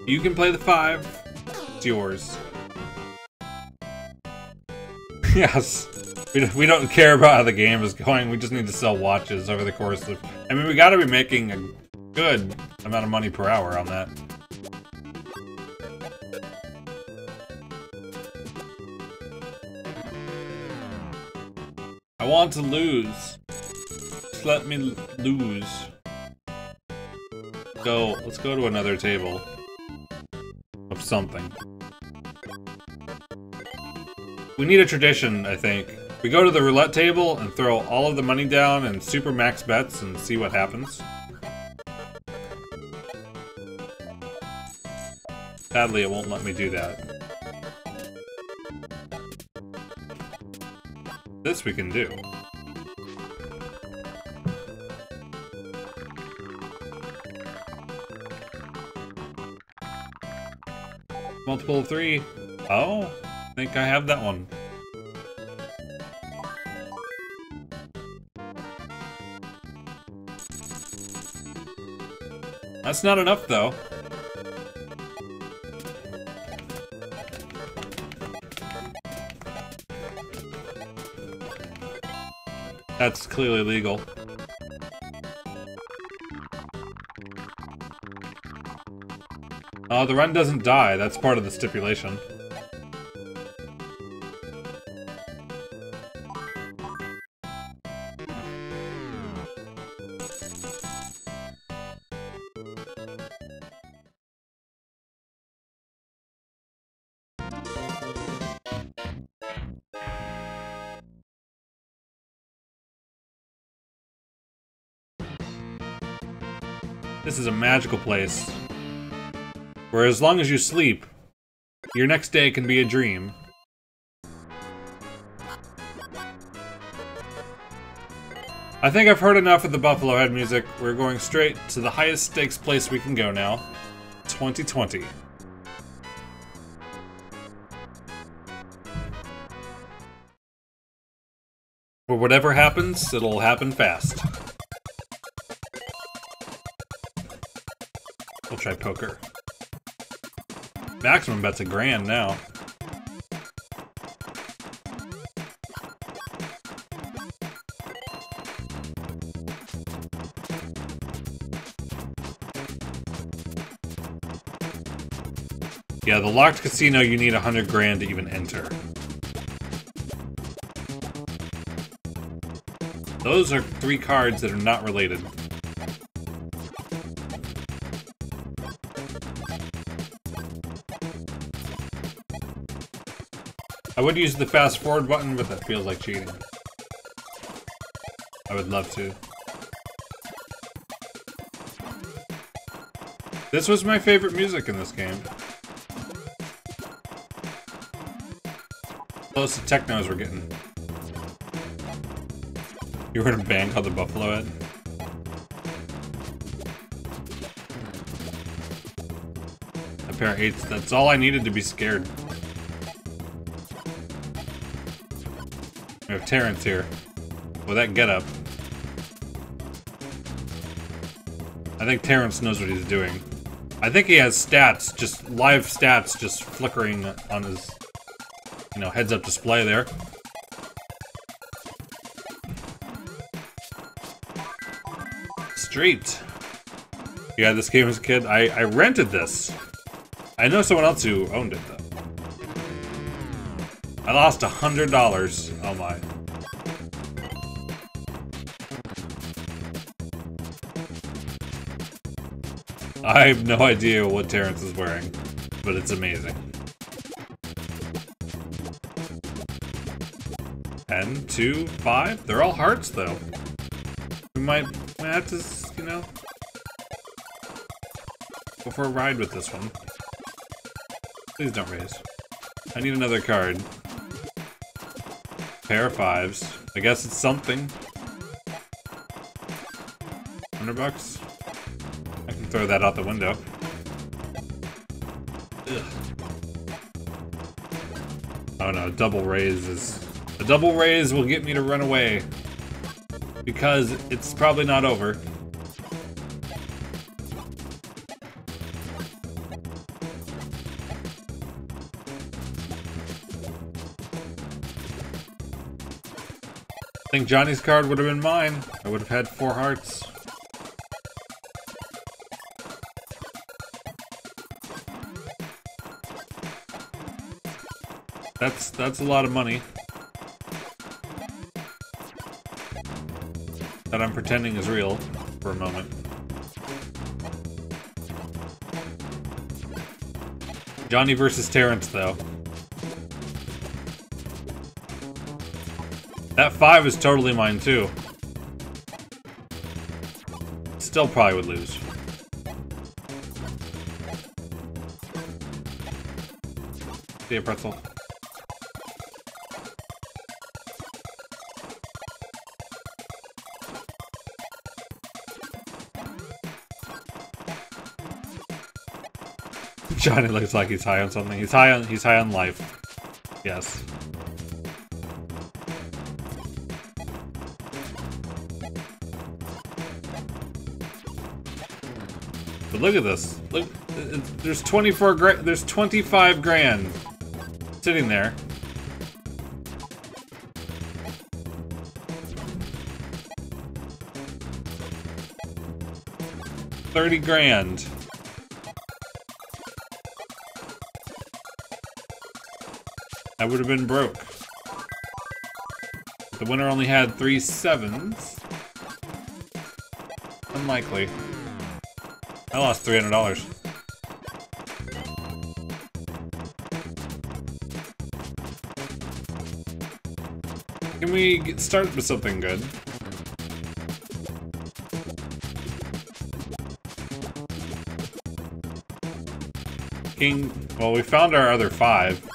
You can play the 5. It's yours. Yes. We don't care about how the game is going. We just need to sell watches over the course of... I mean, we gotta be making a good amount of money per hour on that. I want to lose. Just let me lose. Let's go to another table. Of something. We need a tradition, I think. We go to the roulette table and throw all of the money down and super max bets and see what happens. Sadly, it won't let me do that. This we can do. Multiple of 3. Oh, I think I have that one. That's not enough, though. That's clearly legal. The run doesn't die. That's part of the stipulation. This is a magical place, where as long as you sleep, your next day can be a dream. I think I've heard enough of the Buffalo Head music. We're going straight to the highest stakes place we can go now. 2020. But whatever happens, it'll happen fast. We'll try poker. Maximum bet's $1,000 now. Yeah, the locked casino, you need $100,000 to even enter. Those are 3 cards that are not related. I would use the fast forward button, but that feels like cheating. I would love to. This was my favorite music in this game. Close to technos we're getting. You were in a band called the Buffalo Head? A pair of 8s, that's all I needed to be scared. We have Terrence here. With that getup. I think Terrence knows what he's doing. I think he has stats, just live stats just flickering on his, you know, heads-up display there. Street. You had this game as a kid? I rented this. I know someone else who owned it, though. I lost $100. Oh my. I have no idea what Terrence is wearing, but it's amazing. 10, 2, 5. They're all hearts, though. We might have to, you know, go for a ride with this one. Please don't raise. I need another card. Pair of 5s. I guess it's something. $100? I can throw that out the window. Ugh. Oh no, double raise is... A double raise will get me to run away. Because it's probably not over. I think Johnny's card would have been mine. I would have had 4 hearts. That's a lot of money. That I'm pretending is real for a moment. Johnny versus Terrence, though. That 5 is totally mine, too. Still probably would lose. See ya, pretzel. Johnny looks like he's high on something. He's high on life. Yes. But look at this. Look, there's 25 grand sitting there. $30 grand. I would have been broke. The winner only had 3 7s. Unlikely. I lost $300. Can we get started with something good? King. Well, we found our other 5.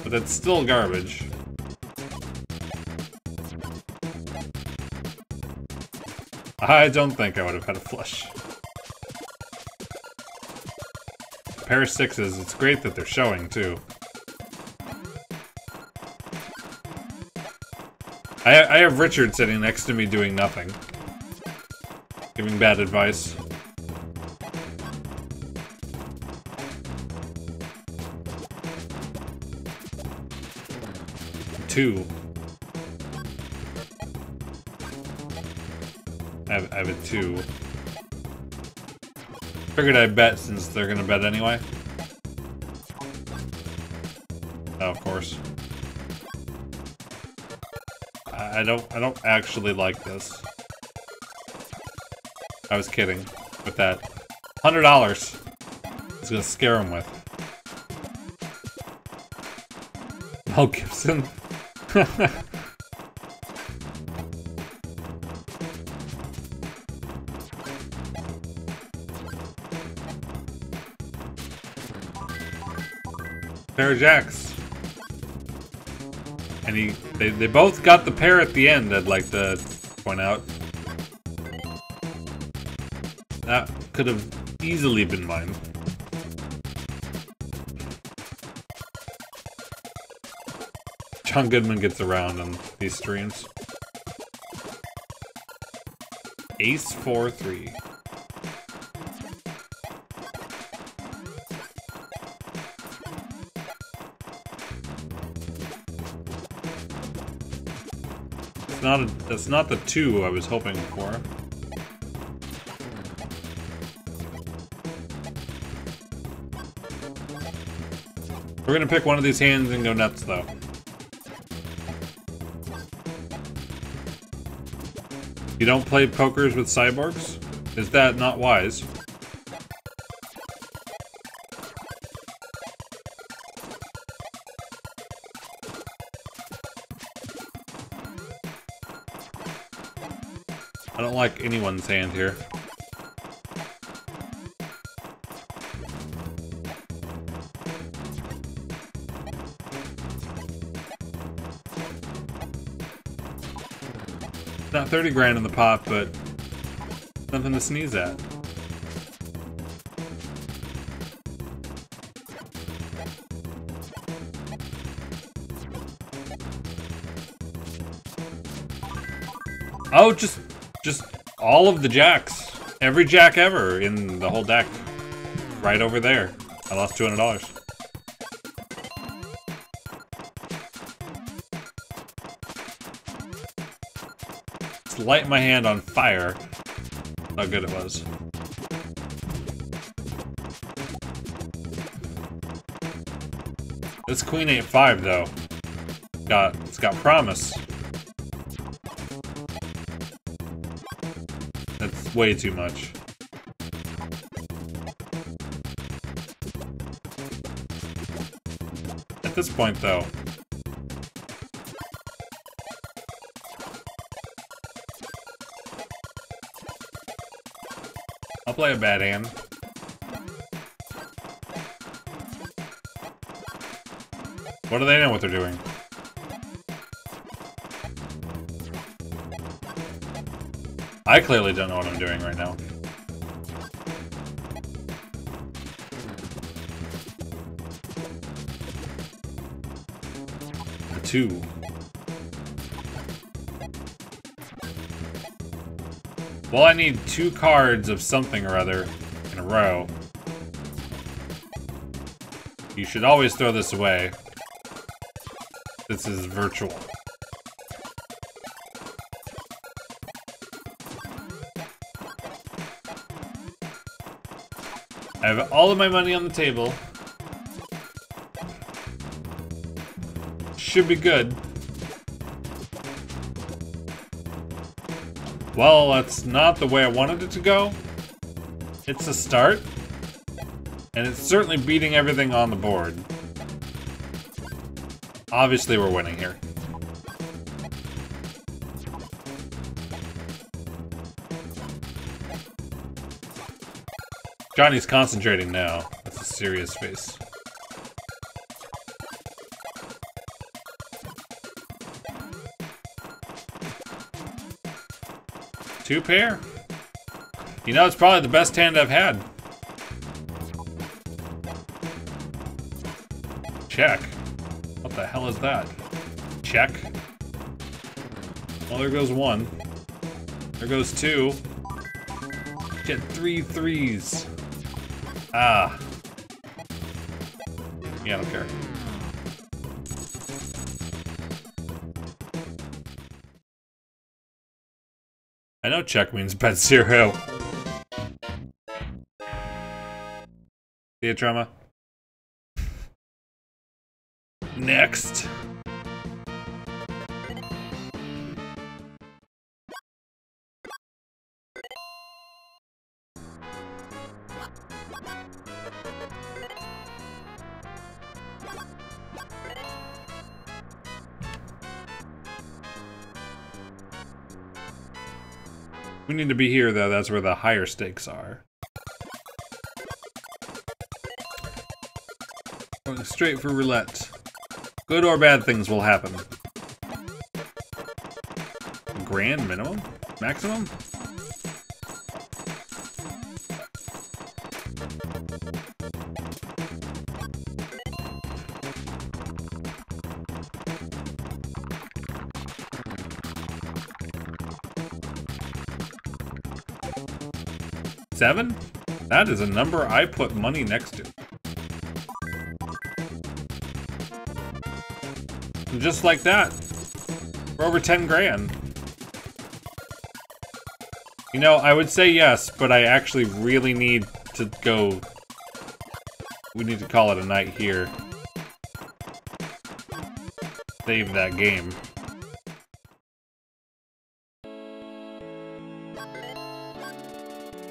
But that's still garbage. I don't think I would have had a flush. Pair of sixes, it's great that they're showing, too. I have Richard sitting next to me doing nothing. Giving bad advice. Two. I have a 2. Figured I'd bet since they're gonna bet anyway. Oh, of course. I don't actually like this. I was kidding with that. $100 is gonna scare him with. Mel Gibson. Pair of jacks. And they both got the pair at the end, I'd like to point out. That could have easily been mine. John Goodman gets around on these streams. Ace 4-3. That's not the 2 I was hoping for. We're gonna pick one of these hands and go nuts, though. You don't play pokers with cyborgs? Is that not wise? I don't like anyone's hand here. Not 30 grand in the pot, but nothing to sneeze at. Oh, just all of the jacks. Every jack ever in the whole deck. Right over there. I lost $200. Just light my hand on fire. How good it was. This queen 8-5 though. It's got promise. That's way too much. At this point, though, I'll play a bad hand. What do they know what they're doing? I clearly don't know what I'm doing right now. A 2. Well, I need 2 cards of something or other in a row. You should always throw this away. This is virtual. I have all of my money on the table. Should be good. Well, that's not the way I wanted it to go. It's a start. And it's certainly beating everything on the board. Obviously, we're winning here. Johnny's concentrating now. That's a serious face. Two pair? You know, it's probably the best hand I've had. Check. What the hell is that? Check. Well, there goes one. There goes two. Get 3 threes. Ah. Yeah, I don't care. I know check means bet 0. See ya, trauma. Next. We need to be here, though. That's where the higher stakes are. Going straight for roulette. Good or bad things will happen. Grand minimum? Maximum? Seven? That is a number I put money next to. And just like that, we're over 10 grand. You know, I would say yes, but I actually really need to go. We need to call it a night here. Save that game.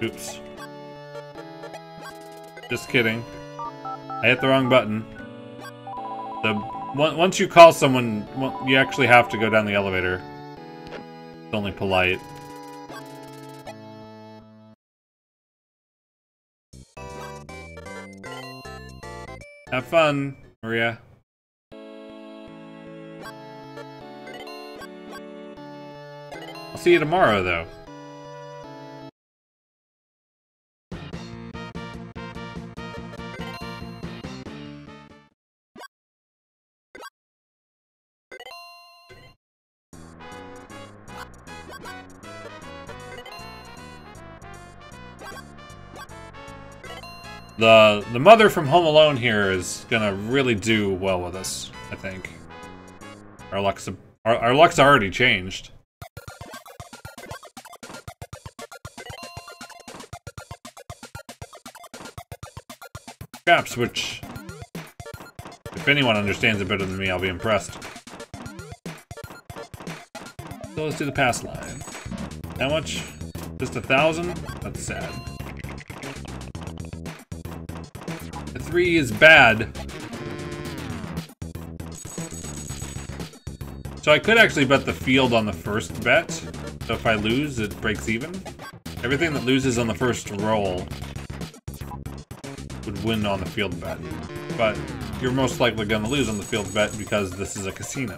Oops. Just kidding. I hit the wrong button. Once you call someone, you actually have to go down the elevator. It's only polite. Have fun, Maria. I'll see you tomorrow, though. The mother from Home Alone here is gonna really do well with us, I think. Our luck's already changed. Scraps, which, if anyone understands it better than me, I'll be impressed. So let's do the pass line. How much? Just 1,000? That's sad. 3 is bad. So I could actually bet the field on the first bet. So if I lose, it breaks even. Everything that loses on the first roll would win on the field bet. But you're most likely going to lose on the field bet because this is a casino.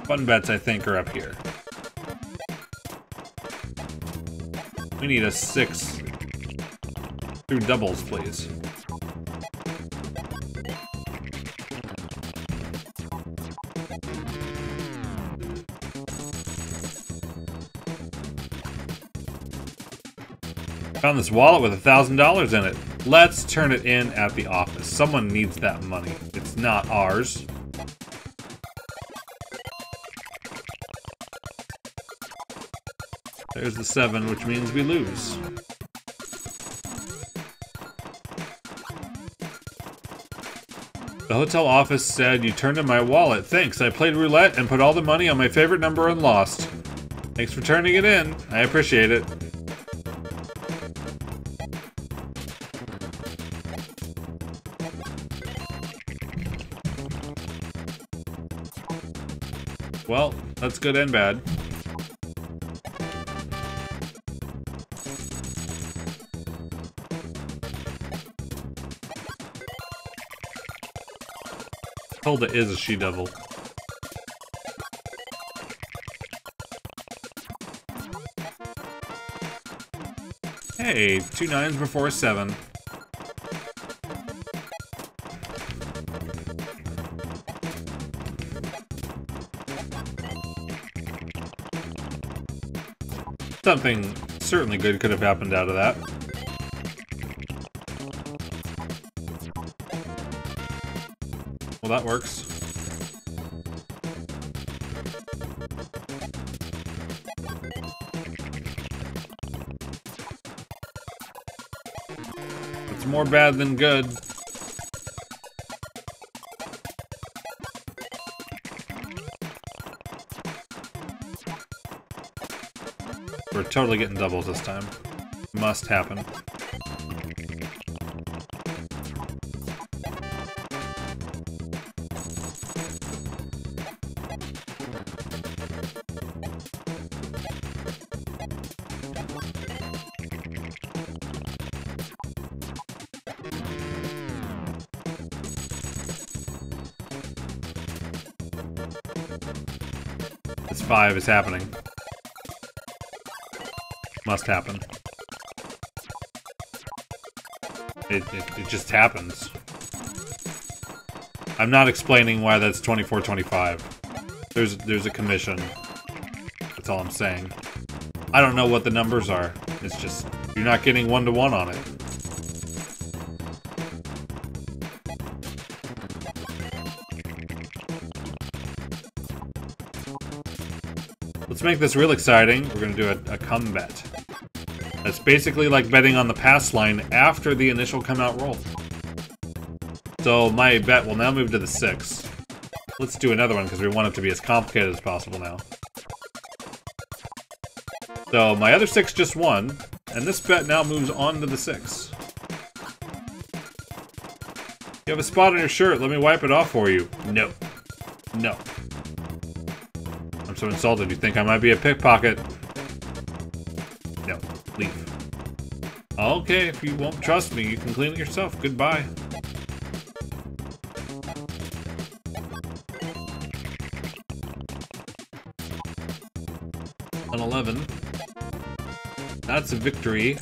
Fun bets, I think, are up here. We need a 6 through doubles, please. Found this wallet with $1,000 in it. Let's turn it in at the office. Someone needs that money. It's not ours. There's the 7, which means we lose. The hotel office said you turned in my wallet. Thanks, I played roulette and put all the money on my favorite number and lost. Thanks for turning it in. I appreciate it. Well, that's good and bad. Hilda is a she-devil. Hey, 2 9s before 7. Something certainly good could have happened out of that. Well, that works. It's more bad than good. We're totally getting doubles this time. Must happen. This 5 is happening. Must happen. It just happens. I'm not explaining why that's 24-25. There's a commission. That's all I'm saying. I don't know what the numbers are. It's just, you're not getting 1-to-1 on it. Let's make this real exciting. We're gonna do a come bet. That's basically like betting on the pass line after the initial come out roll. So my bet will now move to the 6. Let's do another one because we want it to be as complicated as possible now. So my other 6 just won, and this bet now moves on to the 6. You have a spot on your shirt, let me wipe it off for you. No. No. I'm so insulted, you think I might be a pickpocket. No, leave. Okay, if you won't trust me, you can clean it yourself. Goodbye. An 11. That's a victory.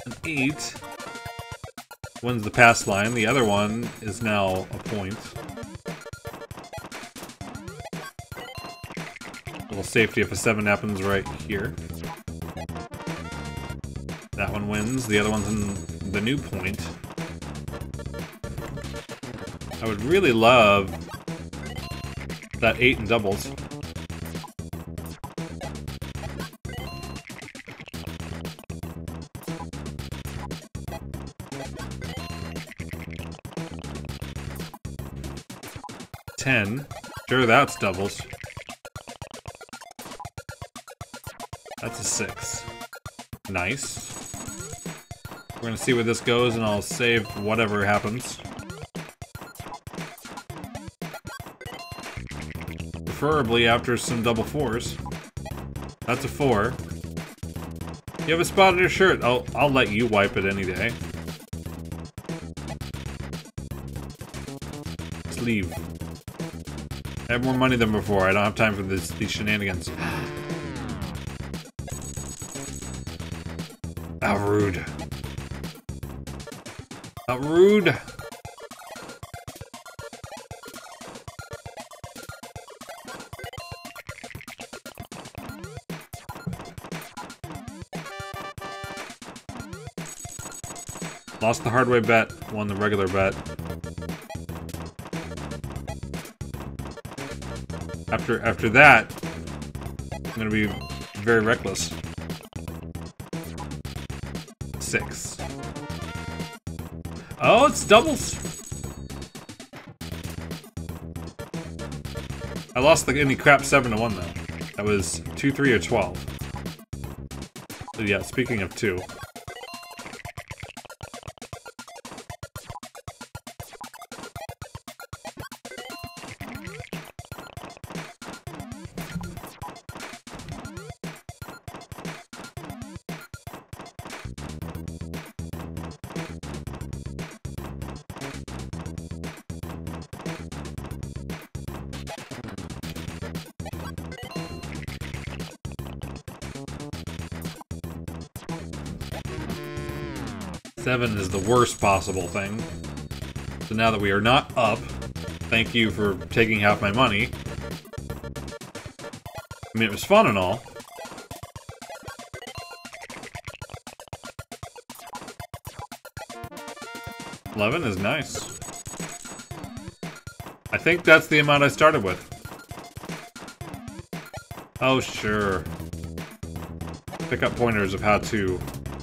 An 8. Wins the pass line. The other one is now a point. A little safety if a 7 happens right here. That one wins. The other one's in the new point. I would really love that 8 in doubles. Sure, that's doubles. That's a 6. Nice. We're gonna see where this goes, and I'll save whatever happens. Preferably after some double 4s. That's a 4. You have a spot on your shirt. I'll let you wipe it any day. Just leave. I have more money than before. I don't have time for these shenanigans. How rude. How rude. Lost the hard way bet, won the regular bet. After that, I'm gonna be very reckless. 6. Oh, it's doubles. I lost the any crap 7 to 1 though. That was 2, 3, or 12. So yeah, speaking of 2. 7 is the worst possible thing. So now that we are not up, thank you for taking half my money. I mean, it was fun and all. $11 is nice. I think that's the amount I started with. Oh, sure. Pick up pointers of how to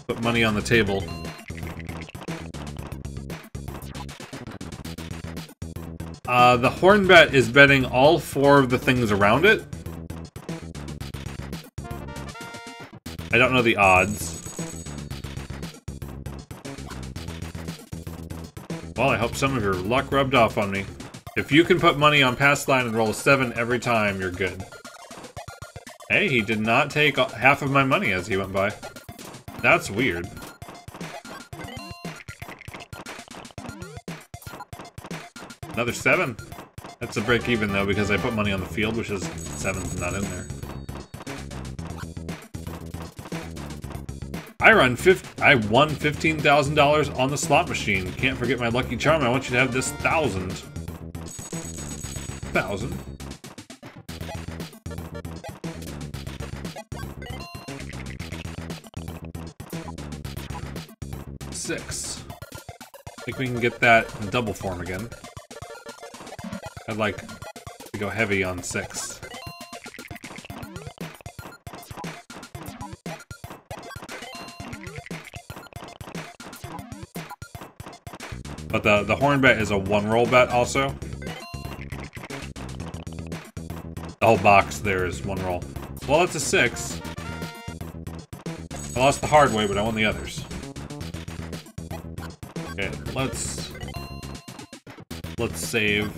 put money on the table. The horn bet is betting all 4 of the things around it. I don't know the odds. Well, I hope some of your luck rubbed off on me. If you can put money on pass line and roll a 7 every time, you're good. Hey, he did not take half of my money as he went by. That's weird. Another 7. That's a break even though because I put money on the field, which is 7's not in there. I won $15,000 on the slot machine. Can't forget my lucky charm. I want you to have this 1,000. 1,000. $6. I think we can get that in double form again. I'd like to go heavy on 6. But the horn bet is a 1-roll bet also. The whole box there is 1 roll. Well, that's a 6. I lost the hard way, but I won the others. Okay, let's save.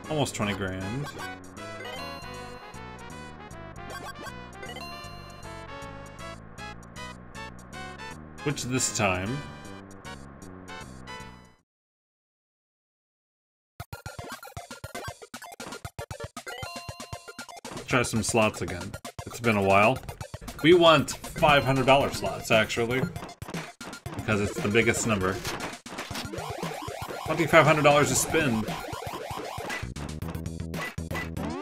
Almost 20 grand. Which this time... Try some slots again. It's been a while. We want $500 slots, actually. Because it's the biggest number. $2,500 to spin.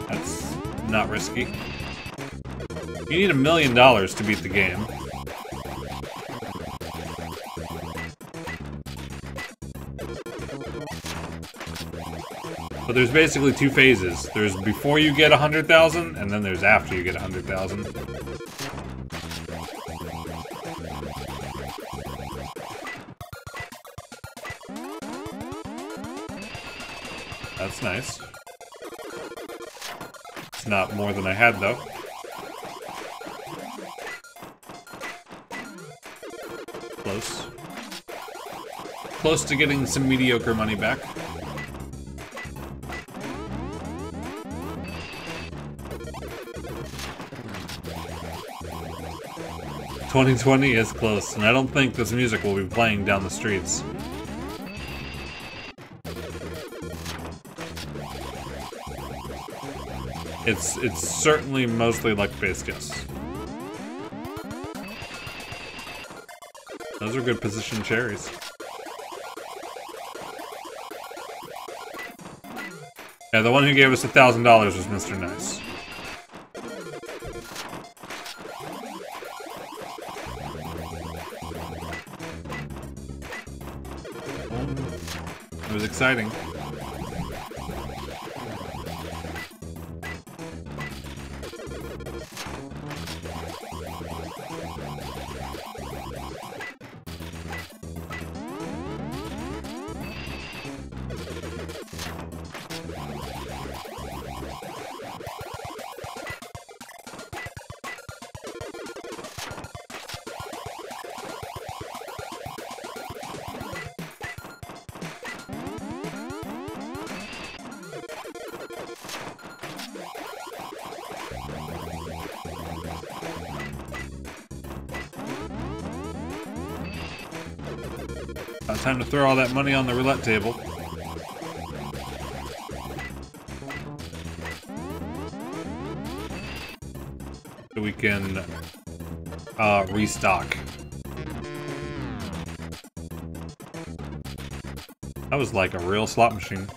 That's not risky. You need $1 million to beat the game. But there's basically 2 phases. There's before you get 100,000, and then there's after you get 100,000. That's nice. It's not more than I had, though. Close. Close to getting some mediocre money back. $2020 is close, and I don't think this music will be playing down the streets. It's certainly mostly luck-based, yes. Those are good position cherries. Yeah, the one who gave us $1,000 was Mr. Nice. It was exciting. Time to throw all that money on the roulette table. So we can restock. That was like a real slot machine.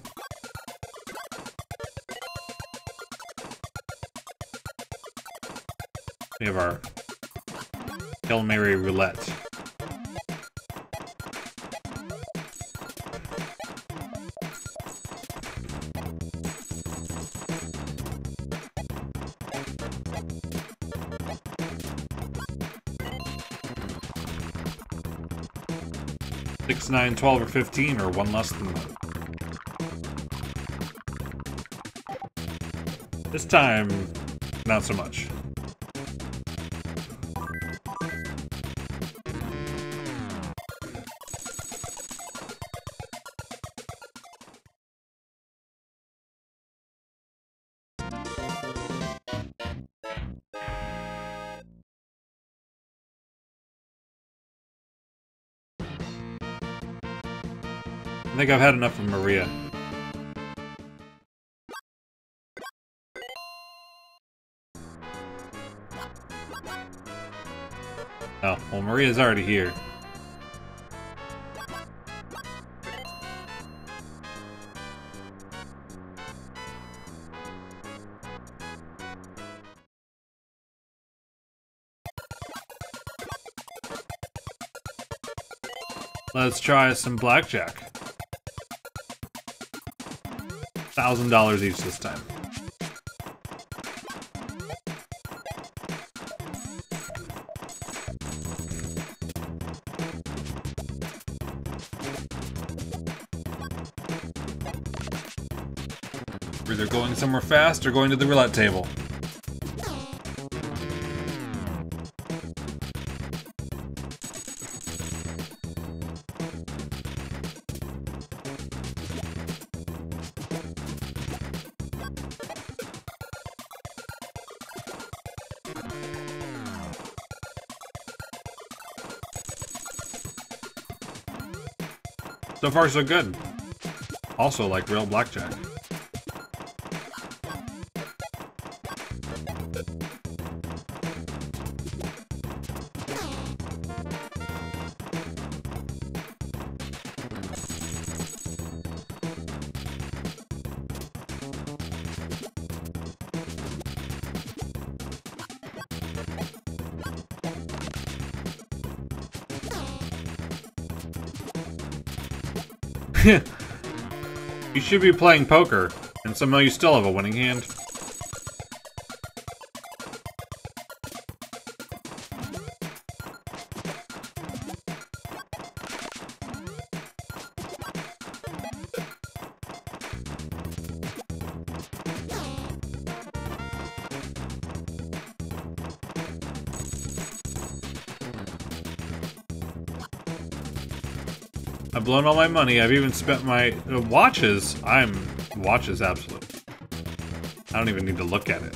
We have our Hail Mary roulette. Six, 9, 12, or 15, or one less than that. This time, not so much. I think I've had enough of Maria. Oh, well, Maria's already here. Let's try some blackjack. $1,000 each this time. We're either going somewhere fast or going to the roulette table. So far, so good. Also, like real blackjack. You should be playing poker, and somehow you still have a winning hand. I've blown all my money. I've even spent my watches. Watches absolute. I don't even need to look at it.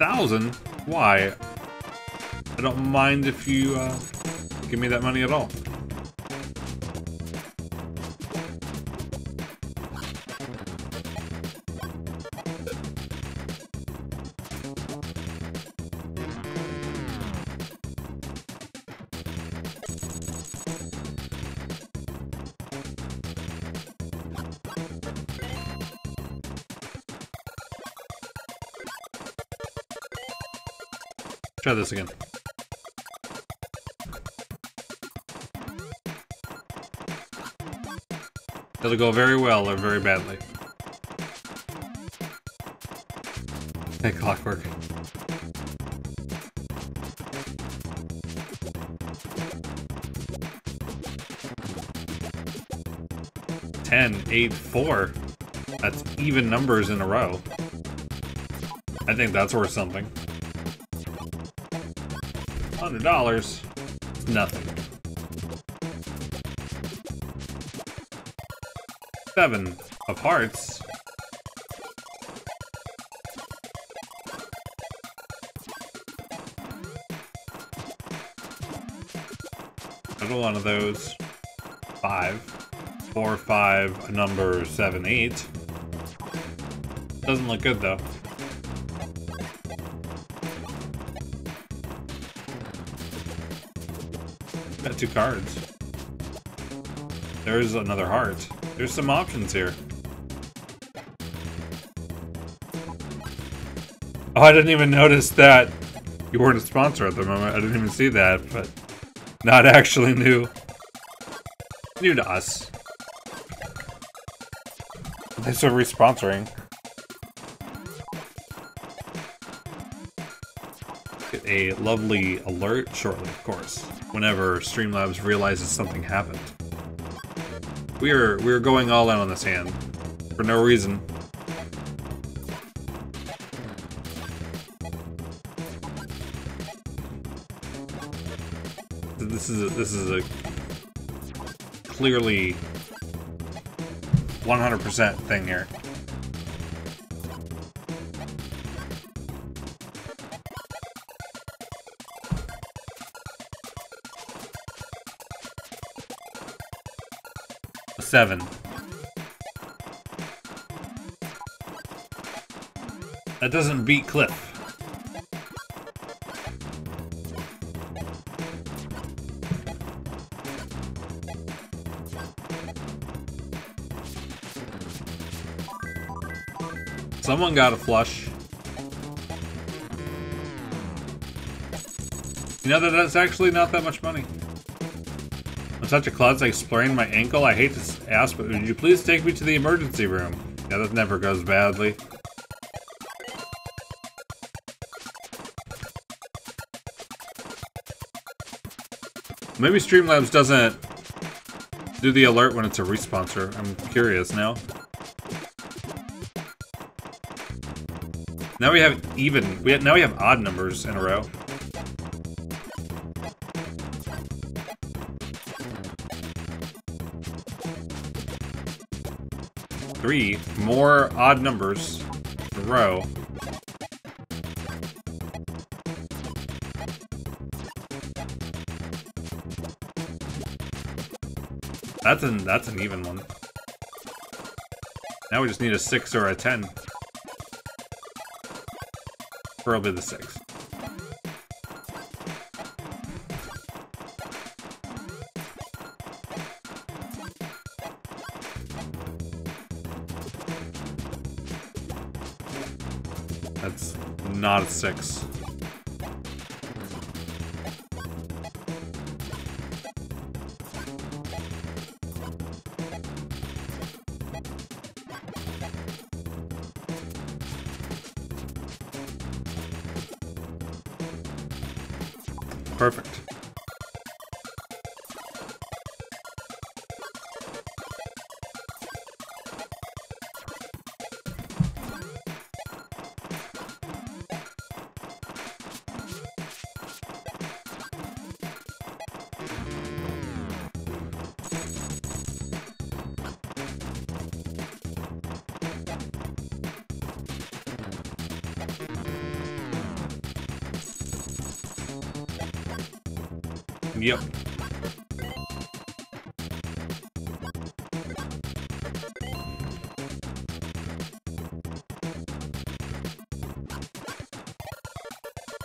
$1,000? Why? I don't mind if you give me that money at all. Try this again. It'll go very well or very badly. Like clockwork. $10, $8, $4. That's even numbers in a row. I think that's worth something. $100. $100. It's nothing. 7 of hearts. Another one of those. 5. 4, 5, a number 7, 8. Doesn't look good though. Got 2 cards. There's another heart. There's some options here. Oh, I didn't even notice that you weren't a sponsor at the moment. I didn't even see that, but not actually new. New to us. Thanks for re-sponsoring. Get a lovely alert shortly, of course, whenever Streamlabs realizes something happened. We're going all in on this hand for no reason. This is a clearly 100% thing here. A 7. That doesn't beat Cliff. Someone got a flush. You know that that's actually not that much money. I'm such a klutz, I sprained my ankle. I hate to ask, but would you please take me to the emergency room? Yeah, that never goes badly. Maybe Streamlabs doesn't do the alert when it's a responsor. I'm curious now. Now we have even. Now we have odd numbers in a row. Three more odd numbers in a row. That's an even one. Now we just need a 6 or a 10. Probably the 6. That's not a 6. Perfect. Yep.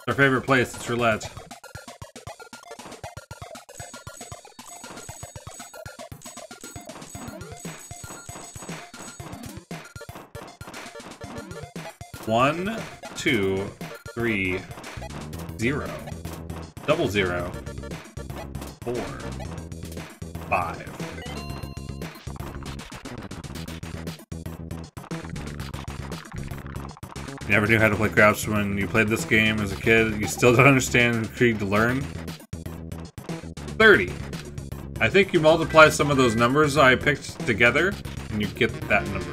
Our favorite place, it's Roulette. One, 2, 3, 0. Double 0. 4, 5. You never knew how to play craps when you played this game as a kid. You still don't understand and intrigued to learn. 30. I think you multiply some of those numbers I picked together, and you get that number.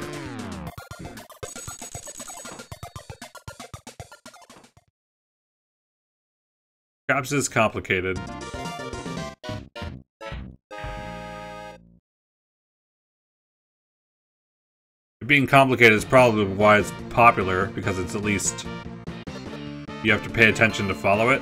Craps is complicated. Being complicated is probably why it's popular, because it's at least you have to pay attention to follow it.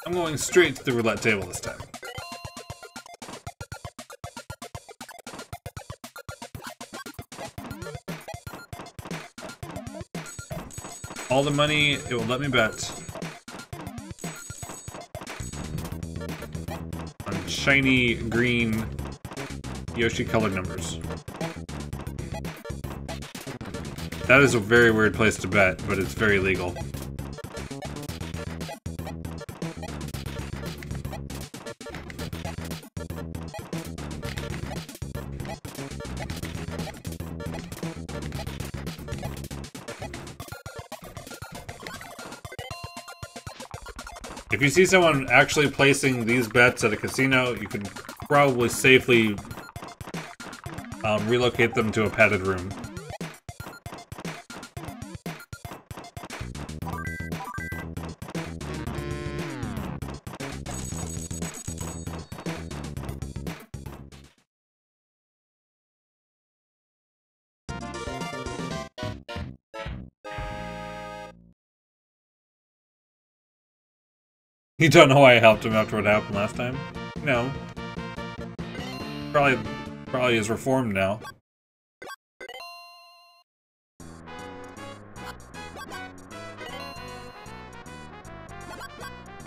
I'm going straight to the roulette table this time. All the money it will let me bet on shiny green Yoshi colored numbers. That is a very weird place to bet, but it's very legal. If you see someone actually placing these bets at a casino, you can probably safely relocate them to a padded room. You don't know why I helped him after what happened last time? No. Probably is reformed now.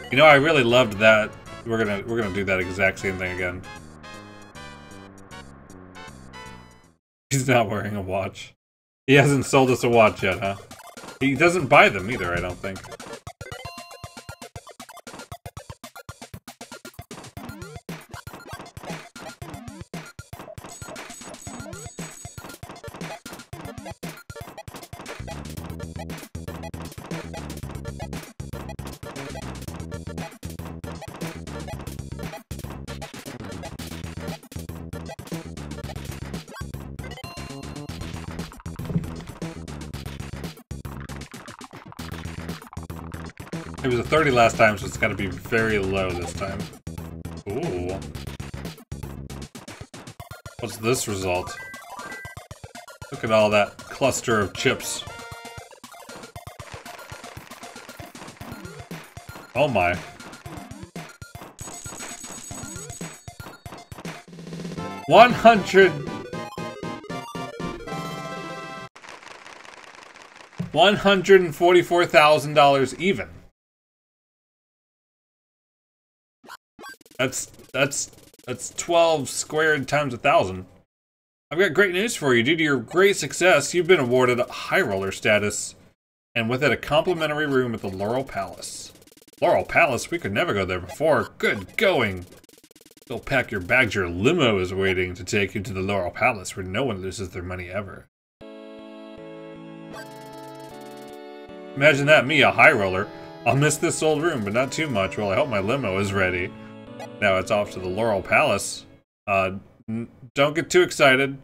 You know, I really loved that. We're gonna do that exact same thing again. He's not wearing a watch. He hasn't sold us a watch yet, huh? He doesn't buy them either, I don't think. It was a 30 last time, so it's gotta be very low this time. Ooh. What's this result? Look at all that cluster of chips. Oh my. $144,000 even. That's 12 squared times 1,000. I've got great news for you. Due to your great success, you've been awarded high roller status, and with it a complimentary room at the Laurel Palace. Laurel Palace? We could never go there before. Good going. Go pack your bags. Your limo is waiting to take you to the Laurel Palace, where no one loses their money ever. Imagine that, me, a high roller. I'll miss this old room, but not too much. Well, I hope my limo is ready. Now it's off to the Laurel Palace. Don't get too excited.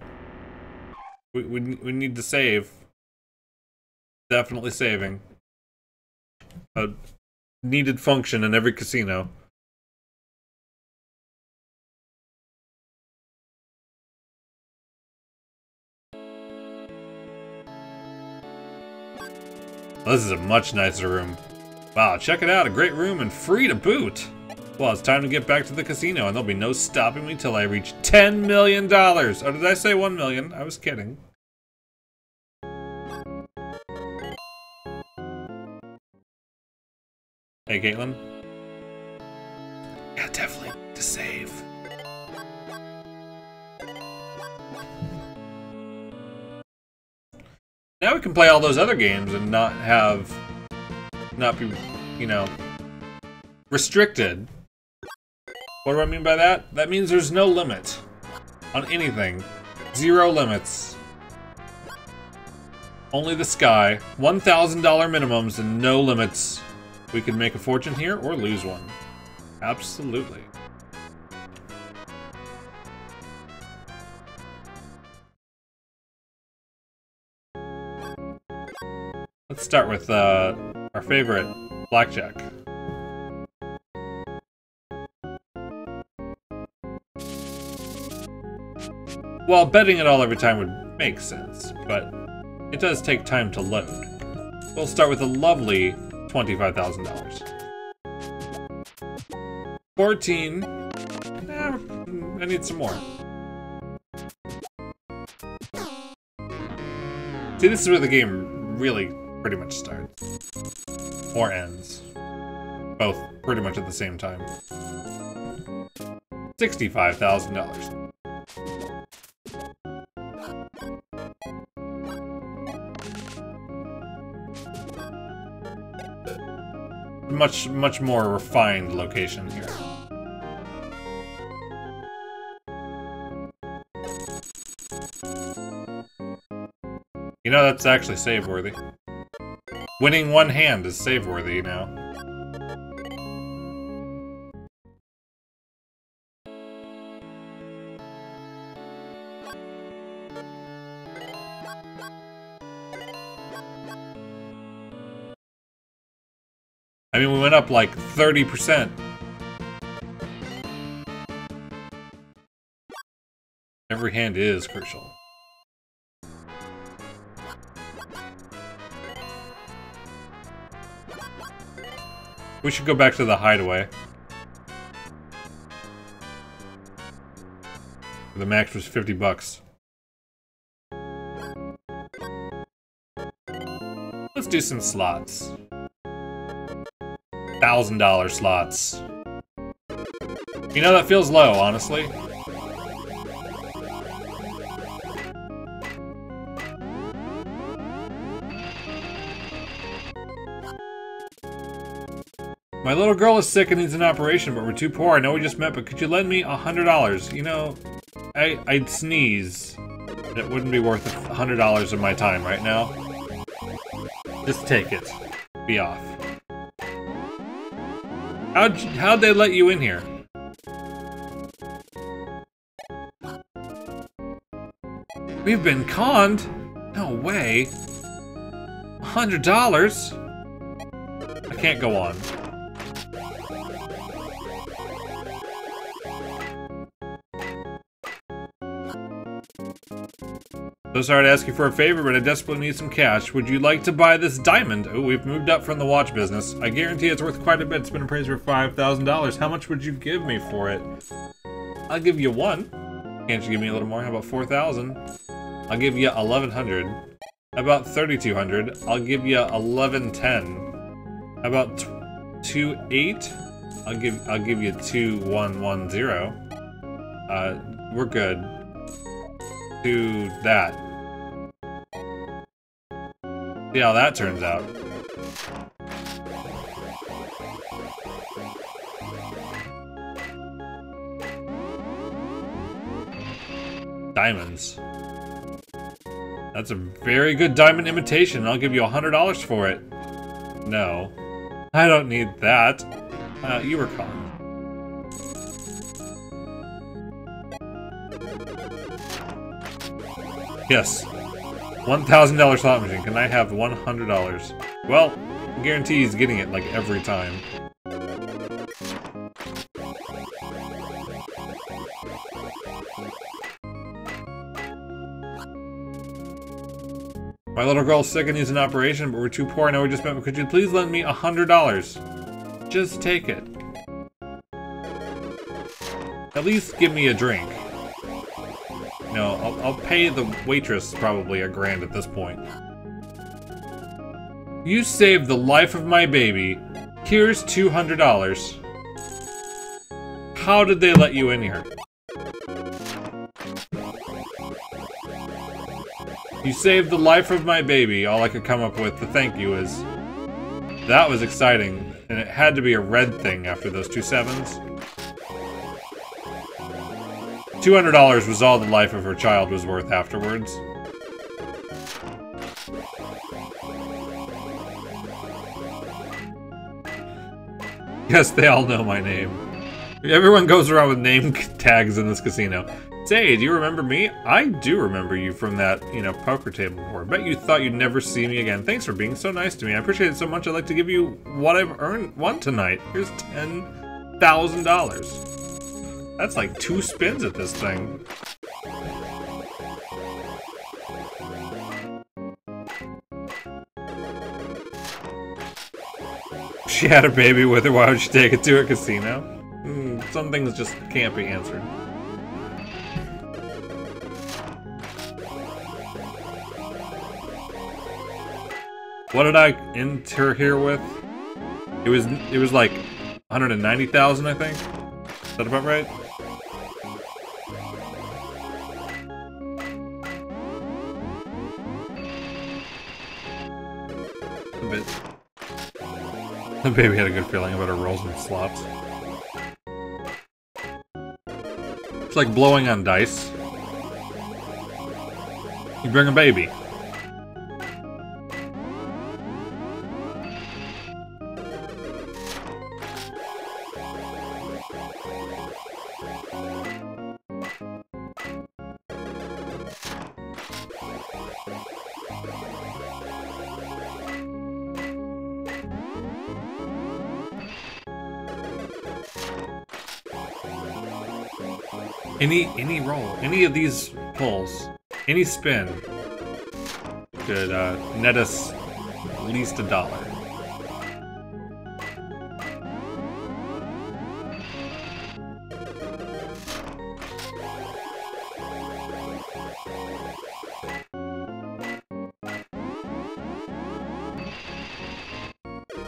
We need to save. Definitely saving. A needed function in every casino. Well, this is a much nicer room. Wow, check it out. A great room and free to boot. Well, it's time to get back to the casino, and there'll be no stopping me till I reach $10 million. Oh, did I say 1 million? I was kidding. Hey, Caitlin. Yeah, definitely to save. Now we can play all those other games and not be, you know, restricted. What do I mean by that? That means there's no limit on anything. 0 limits. Only the sky. $1,000 minimums and no limits. We could make a fortune here or lose one. Absolutely. Let's start with our favorite, blackjack. Well, betting it all every time would make sense, but it does take time to load. We'll start with a lovely $25,000. 14. I need some more. See, this is where the game really pretty much starts. Or ends. Both pretty much at the same time. $65,000. Much more refined location here. You know, that's actually save-worthy. Winning one hand is save-worthy, you know. I mean, we went up like 30%. Every hand is crucial. We should go back to the hideaway. The max was $50. Let's do some slots. $1,000 slots. You know, that feels low, honestly. My little girl is sick and needs an operation, but we're too poor. I know we just met, but could you lend me $100? You know, I'd sneeze. It wouldn't be worth $100 of my time right now. Just take it. Be off. How'd they let you in here? We've been conned? No way. $100? I can't go on. So sorry to ask you for a favor, but I desperately need some cash. Would you like to buy this diamond? Oh, we've moved up from the watch business. I guarantee it's worth quite a bit. It's been appraised for $5,000. How much would you give me for it? I'll give you one. Can't you give me a little more? How about 4,000? I'll give you 1,100. How about 3,200? I'll give you 1,110. How about 2,800? I'll give you 2,110. We're good. To that. See how that turns out. Diamonds. That's a very good diamond imitation. I'll give you $100 for it. No. I don't need that. You were conned. Yes. $1,000 slot machine. Can I have $100? Well, I guarantee he's getting it like every time. My little girl's sick and needs an operation, but we're too poor. I know we just met, but could you please lend me $100? Just take it. At least give me a drink. No, I'll pay the waitress probably $1,000 at this point. You saved the life of my baby. Here's $200. How did they let you in here? You saved the life of my baby. All I could come up with to thank you is... That was exciting, and it had to be a red thing after those 2 sevens. $200 was all the life of her child was worth afterwards. Guess they all know my name. Everyone goes around with name tags in this casino. Say, do you remember me? I do remember you from that, poker table before. Bet you thought you'd never see me again. Thanks for being so nice to me. I appreciate it so much. I'd like to give you what I've won tonight. Here's $10,000. That's like 2 spins at this thing. She had a baby with her. Why would she take it to a casino? Some things just can't be answered. What did I enter here with? It was like 190,000, I think. Is that about right? A bit. The baby had a good feeling about her rolls and slots. It's like blowing on dice. You bring a baby. Any roll, any of these pulls, any spin could net us at least $1.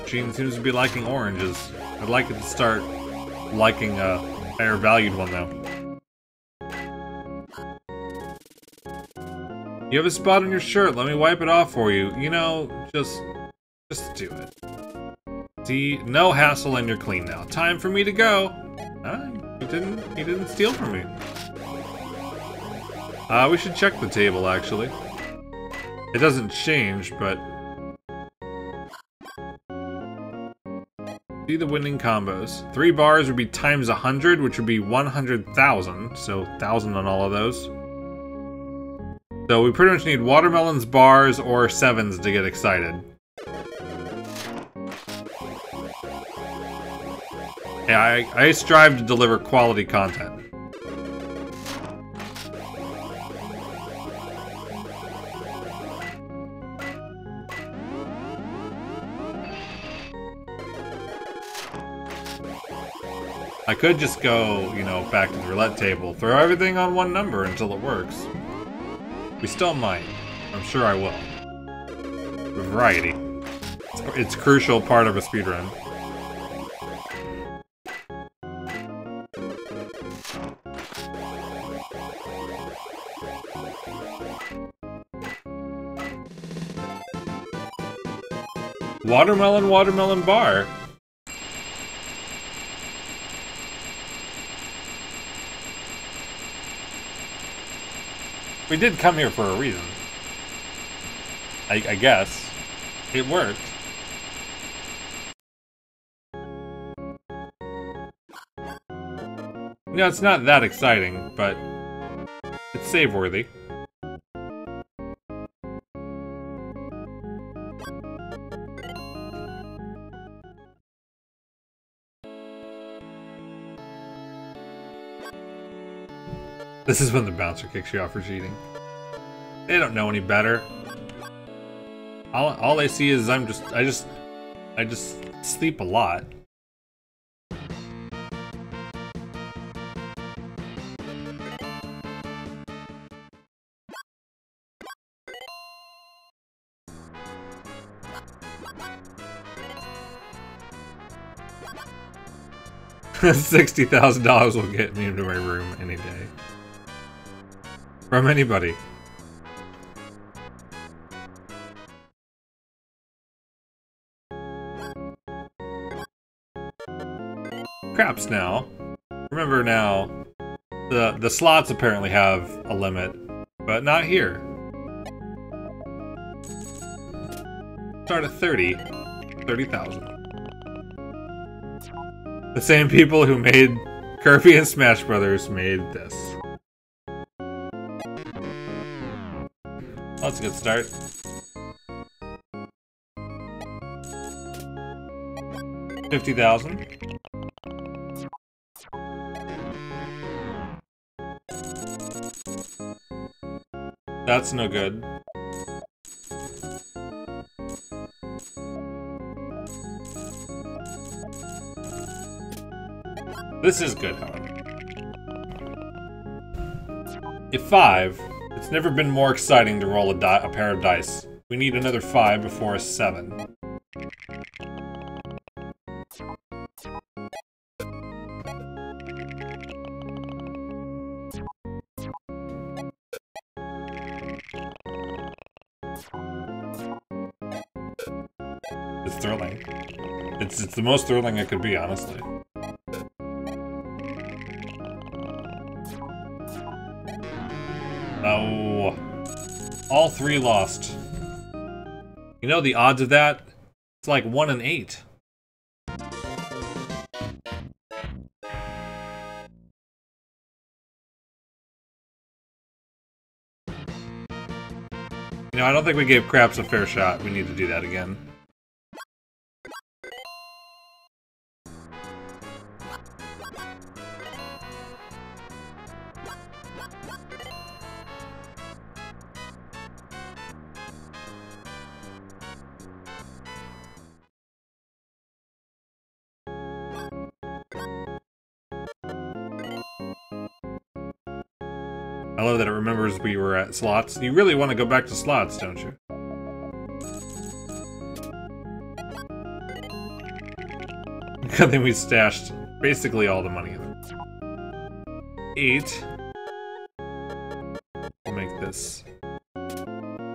Gene seems to be liking oranges. I'd like it to start liking a higher valued one though. You have a spot on your shirt. Let me wipe it off for you. Just do it. See, no hassle and you're clean now. Time for me to go. He didn't steal from me. We should check the table actually. It doesn't change, but see the winning combos. 3 bars would be times 100, which would be 100,000. So 1,000 on all of those. So we pretty much need watermelons, bars, or 7s to get excited. Yeah, I strive to deliver quality content. I could just go, back to the roulette table, throw everything on one number until it works. We still might. I'm sure I will. Variety. It's a crucial part of a speedrun. Watermelon bar. We did come here for a reason. I guess. It worked. It's not that exciting, but it's save-worthy. This is when the bouncer kicks you off for cheating. They don't know any better. All they see is I just sleep a lot. $60,000 will get me into my room any day. From anybody. Craps now. Remember now, the slots apparently have a limit, but not here. Start at 30,000. The same people who made Kirby and Smash Brothers made this. That's a good start. $50,000. That's no good. This is good, however. At 5, it's never been more exciting to roll a pair of dice. We need another 5 before a 7. It's thrilling. It's the most thrilling it could be, honestly. Oh, all 3 lost. You know the odds of that? It's like 1 in 8. You know, I don't think we gave Craps a fair shot. We need to do that again. I love that it remembers we were at slots. You really want to go back to slots, don't you? Good thing we stashed basically all the money in it. 8. We'll make this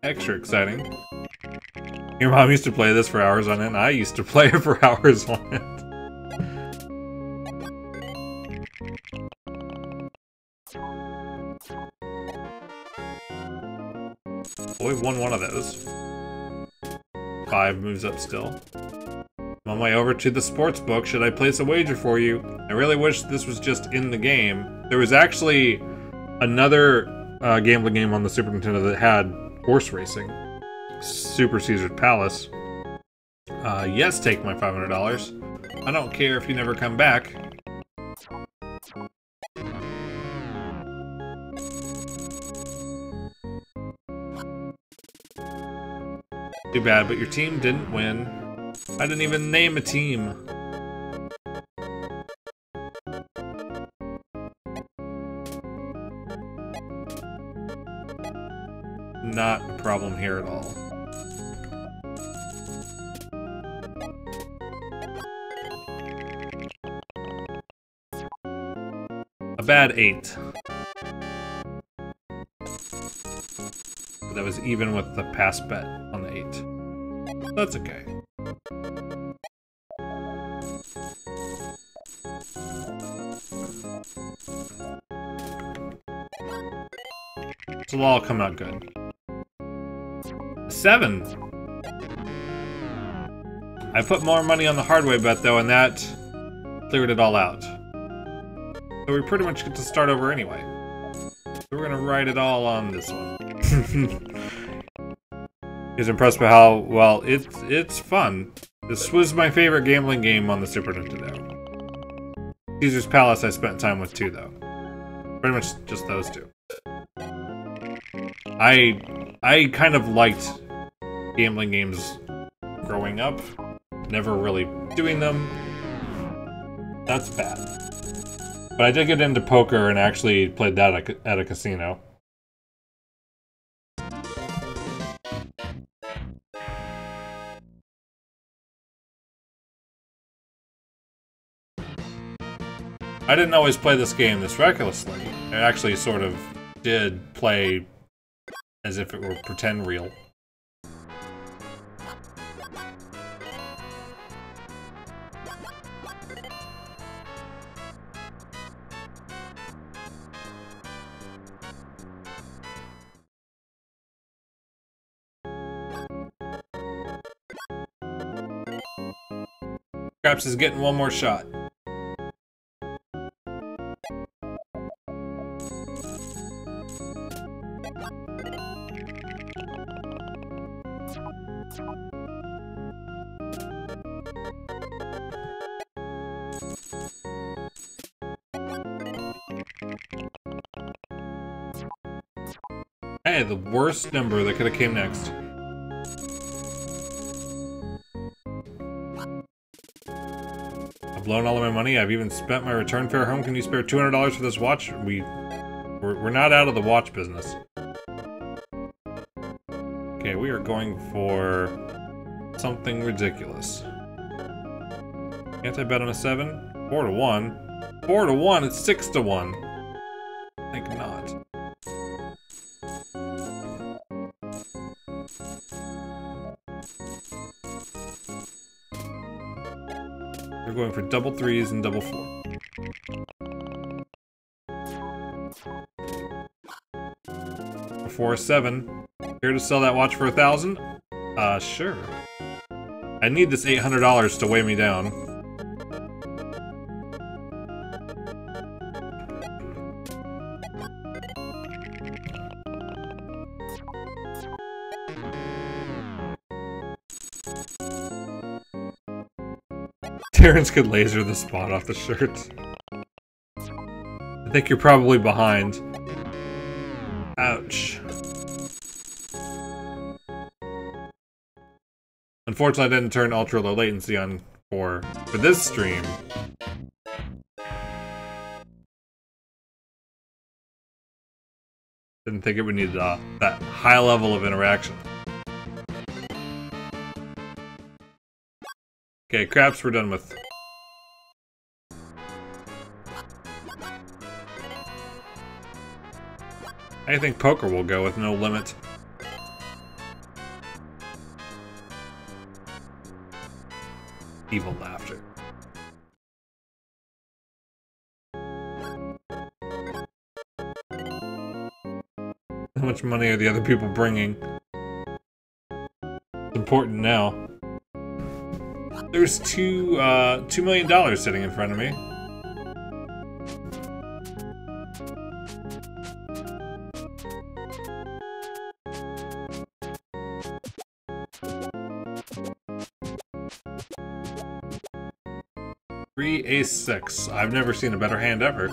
extra exciting. Your mom used to play this for hours on end. I used to play it for hours on end. Oh, we won one of those. 5 moves up still. I'm on my way over to the sports book. Should I place a wager for you? I really wish this was just in the game. There was actually another gambling game on the Super Nintendo that had horse racing. Super Caesar's Palace. Yes, take my $500. I don't care if you never come back. Too bad, but your team didn't win. I didn't even name a team. Not a problem here at all. A bad 8. That was even with the pass bet on the 8. That's okay. This will all come out good. 7! I put more money on the hard way bet though, and that cleared it all out. So we pretty much get to start over anyway. We're gonna write it all on this one. He's impressed by how well it's fun. This was my favorite gambling game on the Super Nintendo. Caesar's Palace I spent time with too, though. Pretty much just those two. I kind of liked gambling games growing up. Never really doing them. That's bad. But I did get into poker and actually played that at a casino. I didn't always play this game this recklessly. I actually sort of did play as if it were pretend real. Craps is getting one more shot. Hey, the worst number that could have came next. I've blown all of my money. I've even spent my return fare home. Can you spare $200 for this watch? We're not out of the watch business. Okay, we are going for something ridiculous. Can't I bet on a 7? 4 to 1. 4 to 1? It's 6 to 1. I think not. We're going for double 3s and double 4. For 7. Here to sell that watch for 1,000? Sure. I need this $800 to weigh me down. Terrence could laser the spot off the shirt. I think you're probably behind. Ouch. Unfortunately, I didn't turn ultra low latency on for this stream. Didn't think it would need that high level of interaction. Okay, craps we're done with. I think poker will go with no limit. Evil laughter. How much money are the other people bringing? It's important now. There's $2 million sitting in front of me. Three ace 6. I've never seen a better hand ever.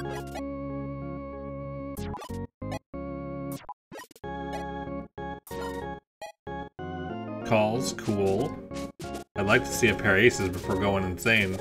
Calls, cool. I'd like to see a pair of aces before going insane.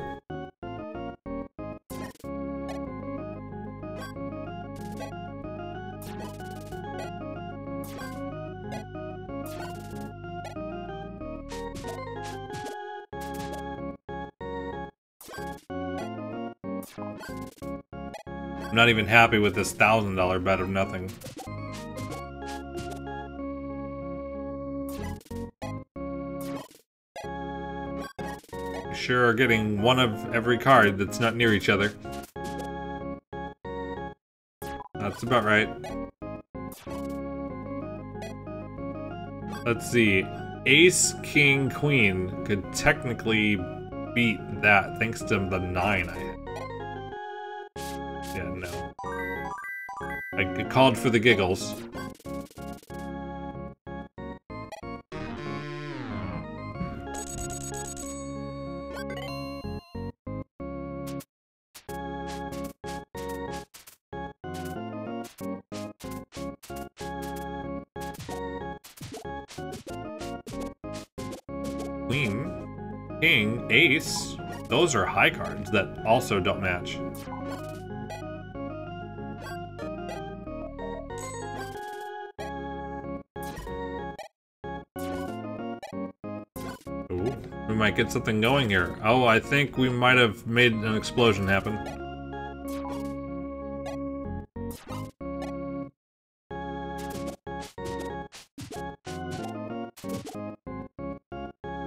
I'm not even happy with this $1,000 bet of nothing. You sure are getting one of every card that's not near each other. That's about right. Let's see. Ace, King, Queen could technically beat that thanks to the 9 I hit. Yeah, no. I called for the giggles. Queen, King, Ace. Those are high cards that also don't match. Ooh, we might get something going here. Oh, I think we might have made an explosion happen.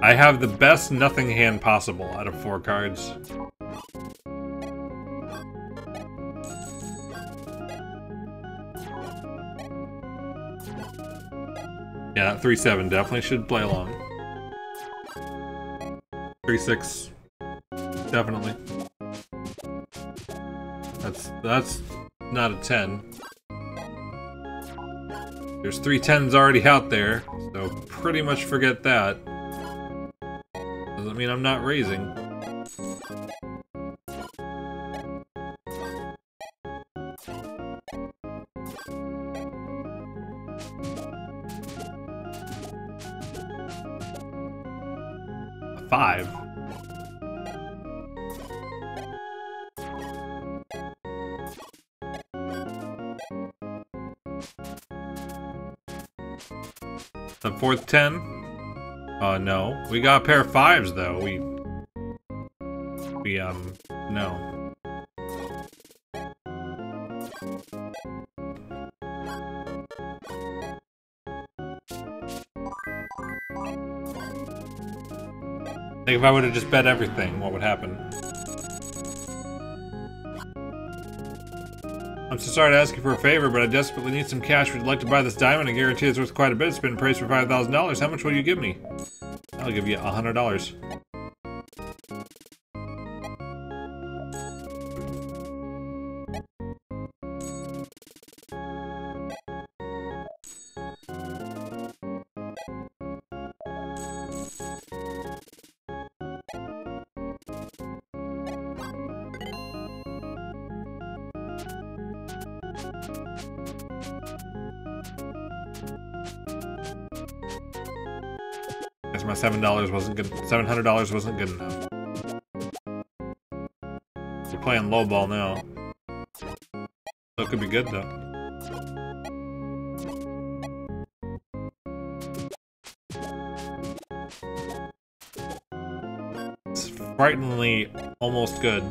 I have the best nothing hand possible out of 4 cards. Yeah, 3-7 definitely should play along. 3-6 definitely. That's not a 10. There's 3 10s already out there, so pretty much forget that. Doesn't mean I'm not raising. A 5. The 4th 10? No. We got a pair of 5s, though. No. I think if I would have just bet everything, what would happen? I'm so sorry to ask you for a favor, but I desperately need some cash. Would you like to buy this diamond? I guarantee it's worth quite a bit. It's been appraised for $5,000. How much will you give me? I'll give you $100. Guess my $700 wasn't good enough. We're playing lowball now. So it could be good though. It's frighteningly almost good.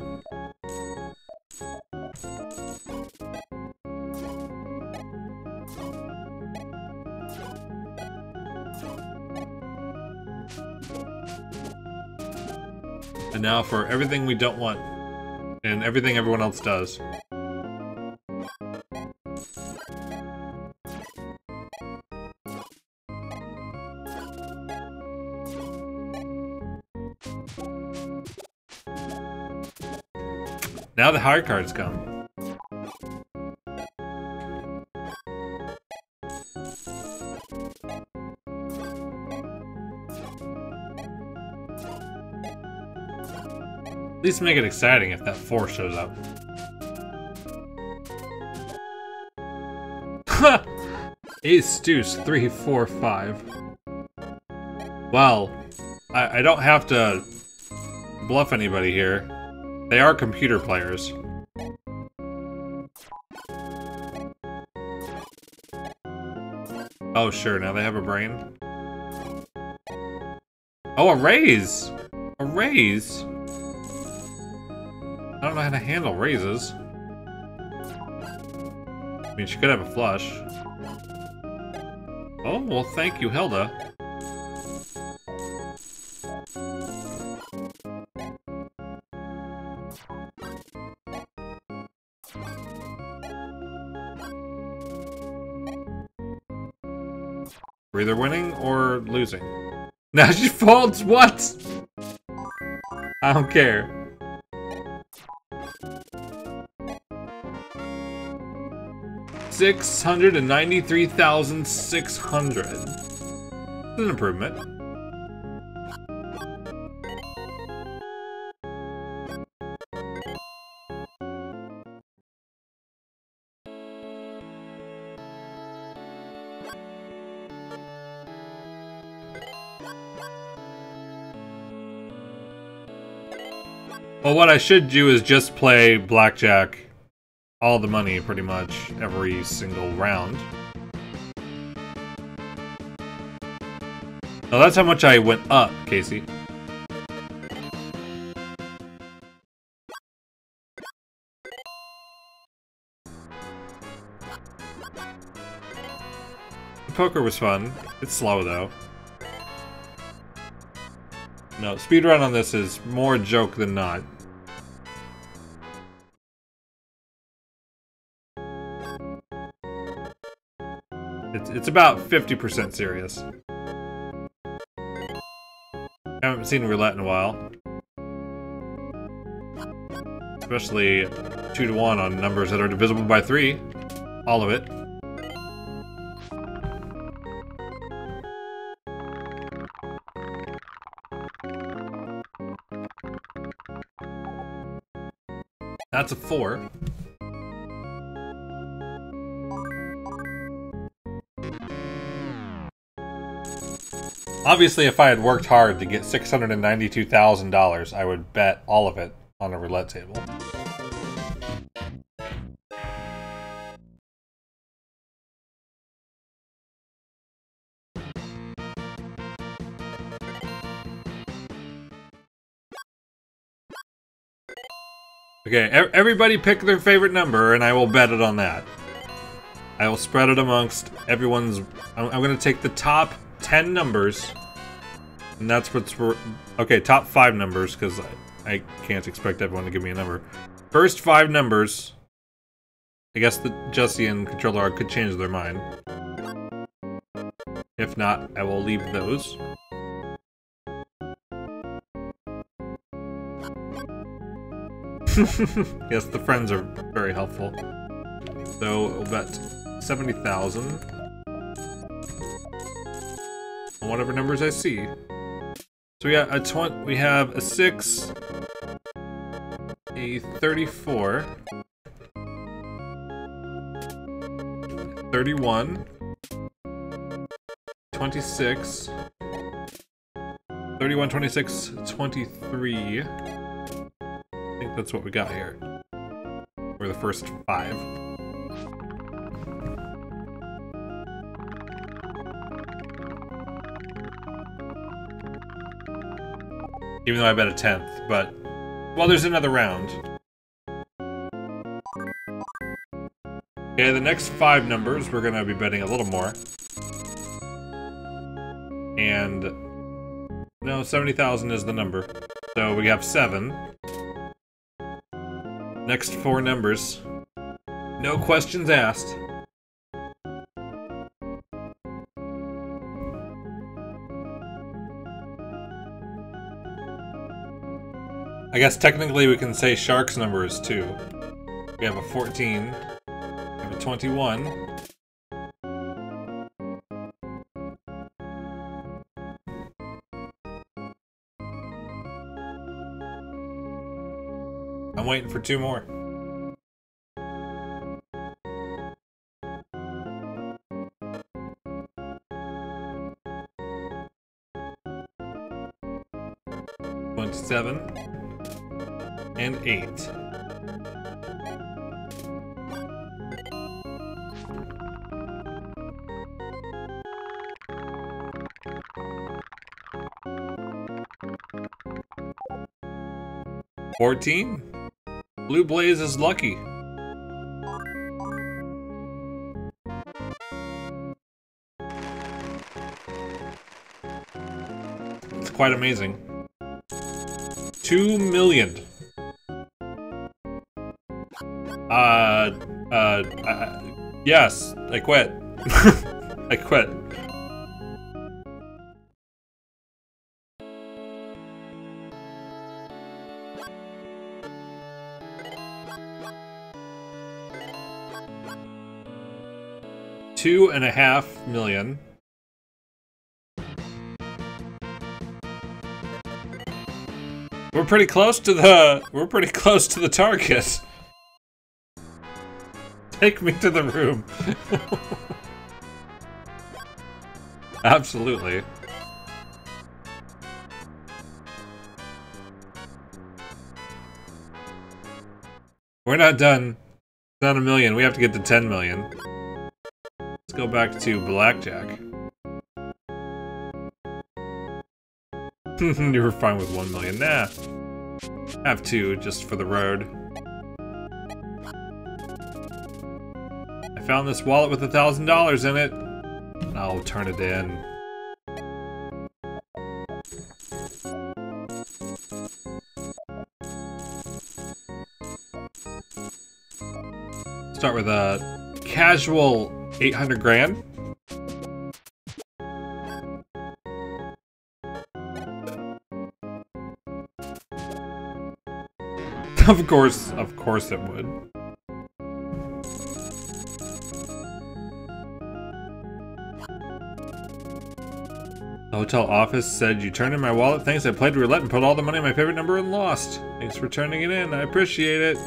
And now for everything we don't want, and everything everyone else does. Now the higher cards come. At least make it exciting if that 4 shows up. Ace, deuce, 3, 4, 5. Well, I don't have to bluff anybody here. They are computer players. Oh, sure, now they have a brain. Oh, a raise! A raise? I don't know how to handle raises. I mean, she could have a flush. Oh, well, thank you, Hilda. We're either winning or losing. Now she folds, what? I don't care. $693,600. It's an improvement. Well, what I should do is just play blackjack. All the money, pretty much, every single round. Now that's how much I went up, Casey. Poker was fun. It's slow, though. No, speedrun on this is more joke than not. It's about 50% serious. I haven't seen Roulette in a while. Especially 2 to 1 on numbers that are divisible by 3. All of it. That's a 4. Obviously, if I had worked hard to get $692,000, I would bet all of it on a roulette table. Okay, everybody pick their favorite number, and I will bet it on that. I will spread it amongst everyone's... I'm going to take the top 10 numbers, and that's what's... Okay, top 5 numbers, because I can't expect everyone to give me a number. First 5 numbers... I guess that Jesse and Controller R could change their mind. If not, I will leave those. Yes, the friends are very helpful. So we'll bet 70,000 on whatever numbers I see. So we got a we have a 6, a 34, 31, 26, 31, 26, 23. I think that's what we got here. We're the first 5. Even though I bet a 10th, but... Well, there's another round. Okay, the next 5 numbers, we're gonna be betting a little more. And... No, 70,000 is the number. So we have 7. Next 4 numbers. No questions asked. I guess technically we can say Shark's number is 2. We have a 14. We have a 21. I'm waiting for 2 more. $27 and 8. $14. Blue Blaze is lucky. It's quite amazing. 2 million. Yes, I quit. I quit. $2.5 million. We're pretty close to the target. Take me to the room. Absolutely. We're not done. It's not a million. We have to get to 10 million. Let's go back to blackjack. You were fine with 1 million. Nah. Have 2 just for the road. I found this wallet with $1,000 in it. I'll turn it in. Start with a casual 800 grand. Of course it would. The hotel office said you turned in my wallet. Thanks, I played roulette and put all the money in my favorite number and lost. Thanks for turning it in. I appreciate it.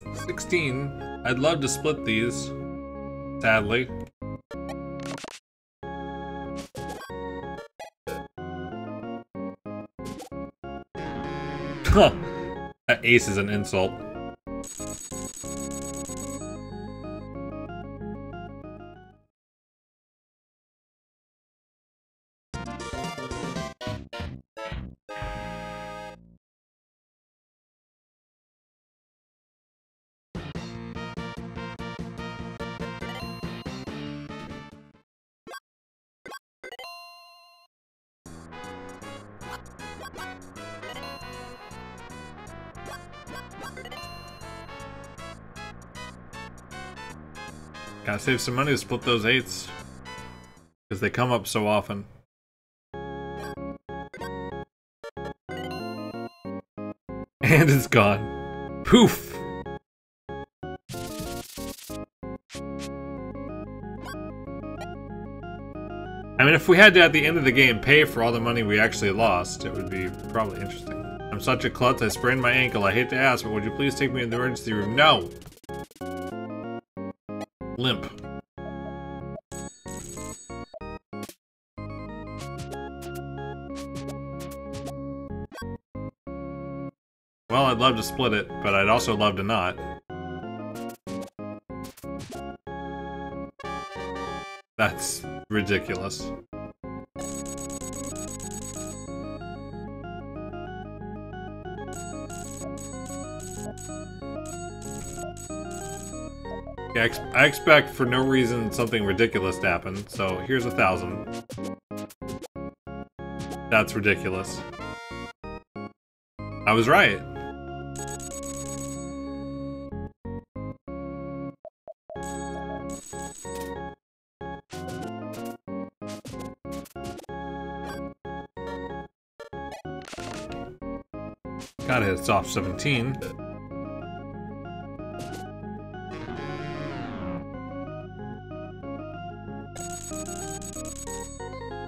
$16. I'd love to split these. Sadly. Huh. That ace is an insult. Gotta save some money to split those 8s. Because they come up so often. And it's gone. Poof! I mean, if we had to, at the end of the game, pay for all the money we actually lost, it would be probably interesting. I'm such a klutz, I sprained my ankle. I hate to ask, but would you please take me to the emergency room? No! Limp. Well, I'd love to split it, but I'd also love to not. That's ridiculous. I expect for no reason something ridiculous to happen, so here's 1,000. That's ridiculous. I was right. Gotta hit soft 17.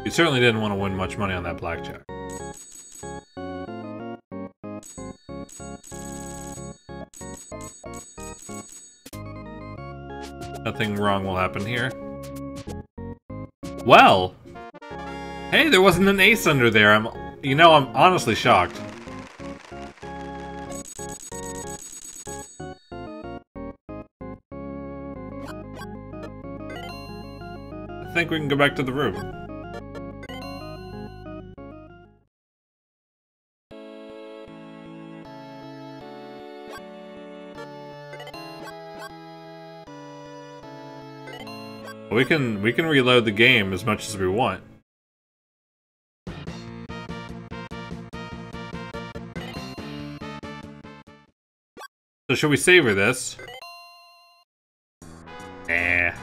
You certainly didn't want to win much money on that blackjack. Nothing wrong will happen here. Well! Hey, there wasn't an ace under there. I'm honestly shocked. I think we can go back to the room. We can reload the game as much as we want. So should we savor this? Eh.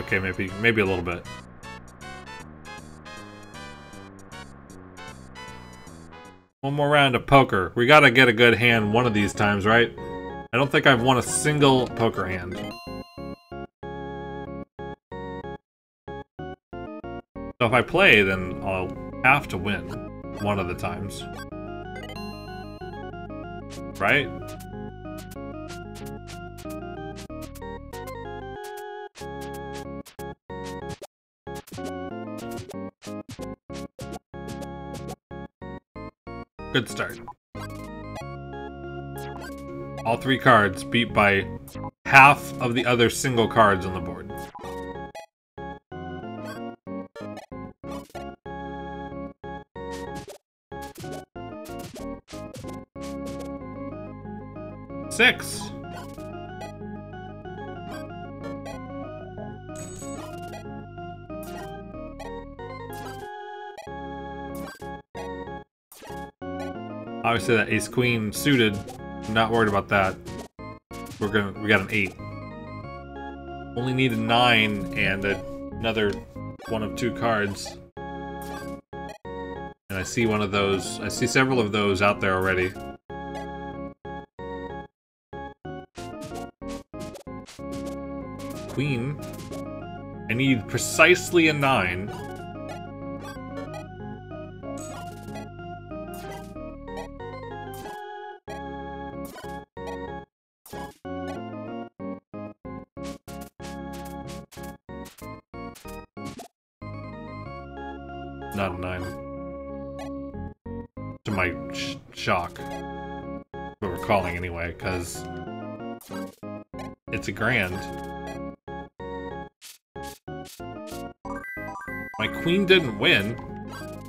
Okay, maybe a little bit. One more round of poker. We gotta get a good hand one of these times, right? I don't think I've won a single poker hand. So if I play, then I'll have to win one of the times. Right? Good start. All 3 cards beat by half of the other single cards on the board. Six. Obviously that ace-queen suited. Not worried about that. We got an 8. Only need a 9 and another one of 2 cards. And I see one of those. I see several of those out there already. Queen. I need precisely a 9. not a 9. To my shock. What we're calling anyway, because it's a grand. My queen didn't win.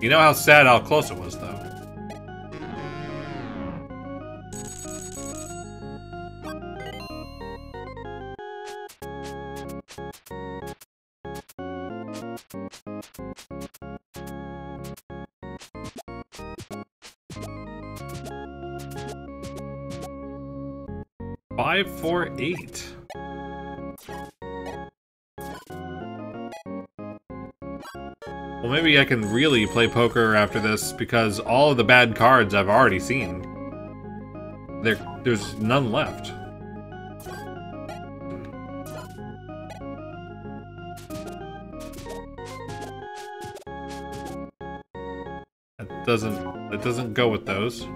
You know how sad how close it was, though. Five, 4, 8. Well, maybe I can really play poker after this, because all of the bad cards I've already seen. There's none left. It doesn't go with those.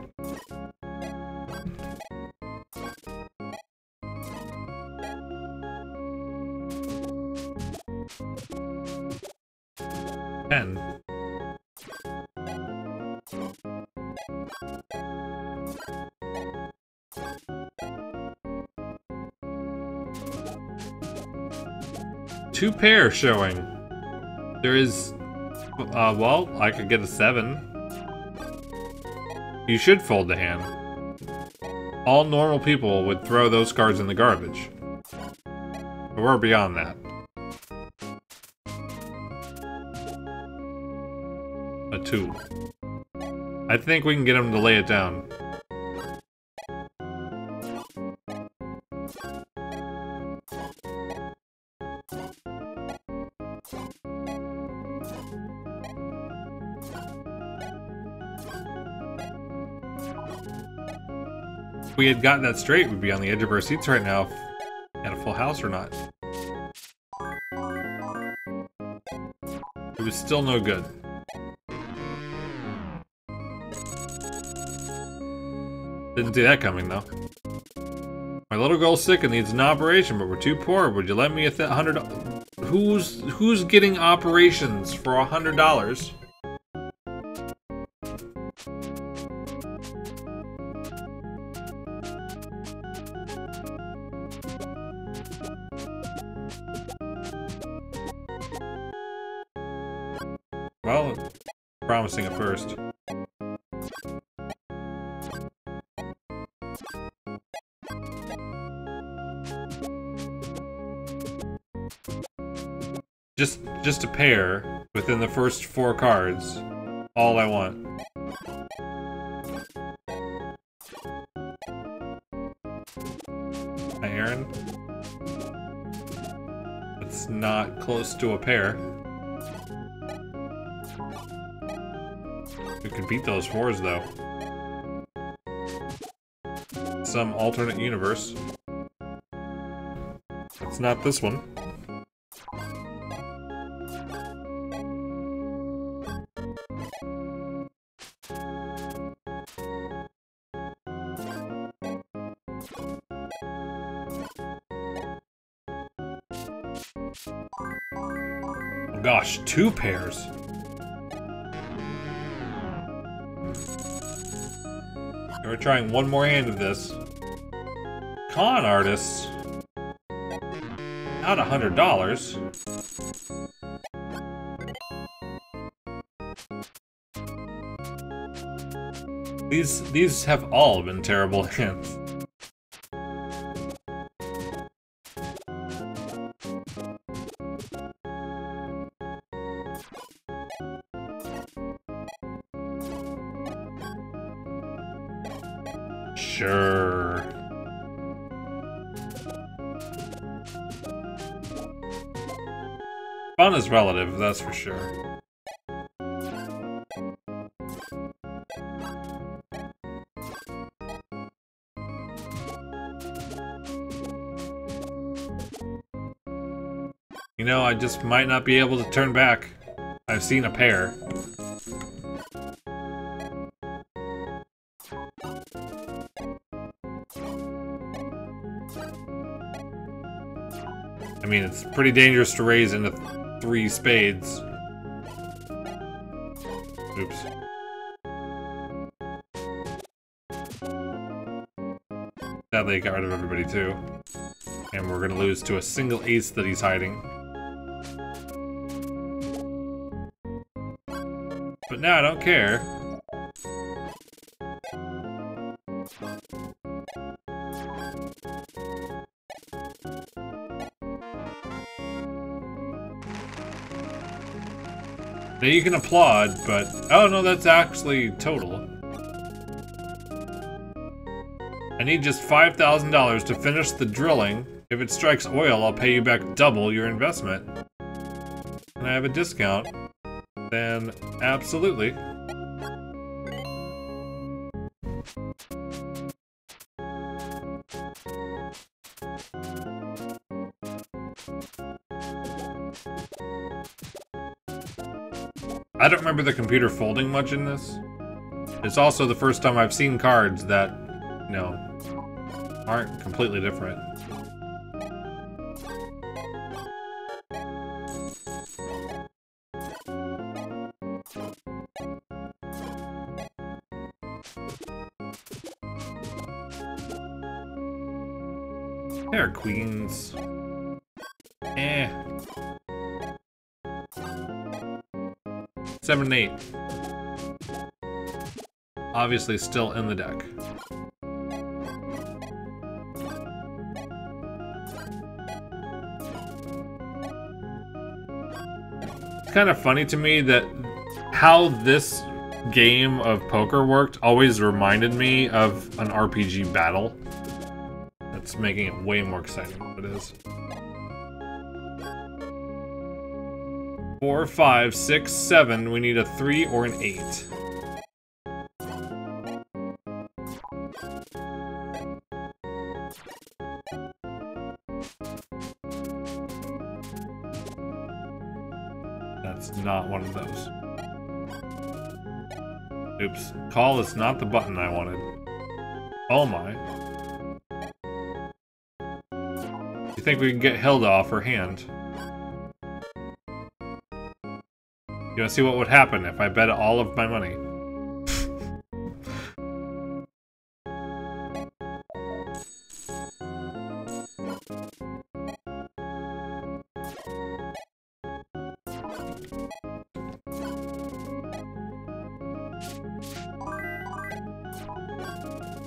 Two pairs showing. There is, well, I could get a 7. You should fold the hand. All normal people would throw those cards in the garbage. But we're beyond that. A 2. I think we can get him to lay it down. If we had gotten that straight, we'd be on the edge of our seats right now. Had a full house or not. It was still no good. Didn't see that coming, though. My little girl's sick and needs an operation, but we're too poor. Would you let me a $100? Who's getting operations for $100? Well, promising at first. Just a pair within the first 4 cards. All I want. Hi, Aaron. It's not close to a pair. We could beat those 4s, though. Some alternate universe. It's not this one. Oh gosh, 2 pairs. We're trying one more hand of this. Con artists. Not $100. These have all been terrible hands. Sure. Fun is relative, that's for sure. You know, I just might not be able to turn back. I've seen a pair. I mean, it's pretty dangerous to raise into 3 spades. Oops. Sadly, he got rid of everybody too. And we're gonna lose to a single ace that he's hiding. But now I don't care. Now you can applaud, but... Oh no, that's actually total. I need just $5,000 to finish the drilling. If it strikes oil, I'll pay you back double your investment. Can I have a discount? Then, absolutely. I don't remember the computer folding much in this. It's also the first time I've seen cards that, you know, aren't completely different. There are queens. Eh. 7 and 8. Obviously still in the deck. It's kind of funny to me that how this game of poker worked always reminded me of an RPG battle. That's making it way more exciting than it is. 4, 5, 6, 7. We need a 3 or an 8. That's not one of those. Oops. Call is not the button I wanted. Oh my. You think we can get Hilda off her hand? You wanna see what would happen if I bet all of my money?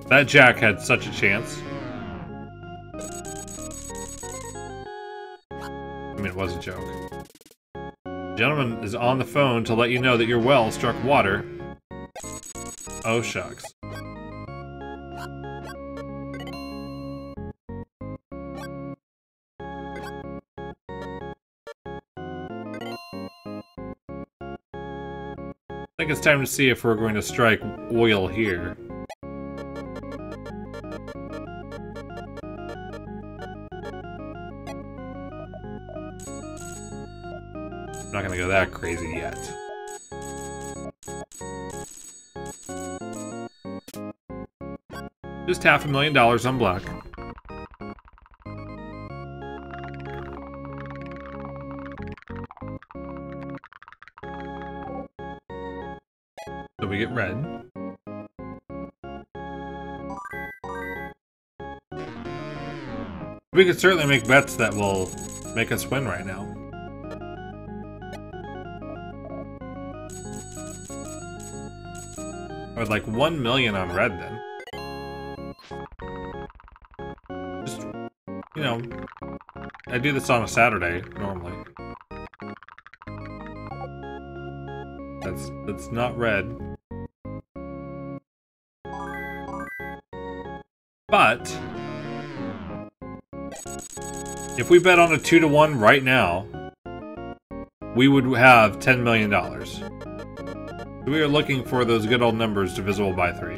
That jack had such a chance. I mean, it was a joke. Gentleman is on the phone to let you know that your well struck water. Oh, shucks. I think it's time to see if we're going to strike oil here. I'm not gonna go that crazy yet. Just $500,000 on black. So we get red. We could certainly make bets that will make us win right now. I would like 1 million on red then. Just, you know, I do this on a Saturday normally. That's not red. But if we bet on a 2-to-1 right now, we would have $10 million. We are looking for those good old numbers divisible by 3.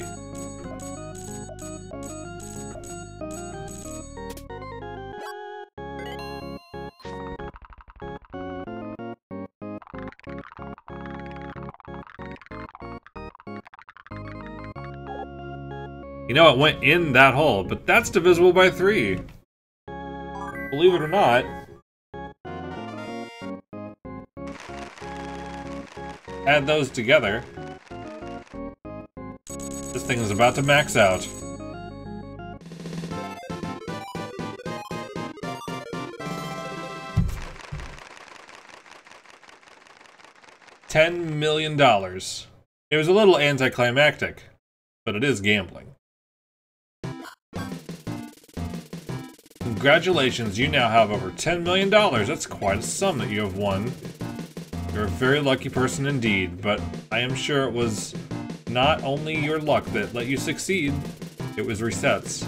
You know, it went in that hole, but that's divisible by 3. Believe it or not. Add those together. This thing is about to max out. $10 million. It was a little anticlimactic, but it is gambling. Congratulations, you now have over $10 million. That's quite a sum that you have won. You're a very lucky person indeed, but I am sure it was not only your luck that let you succeed, it was resets.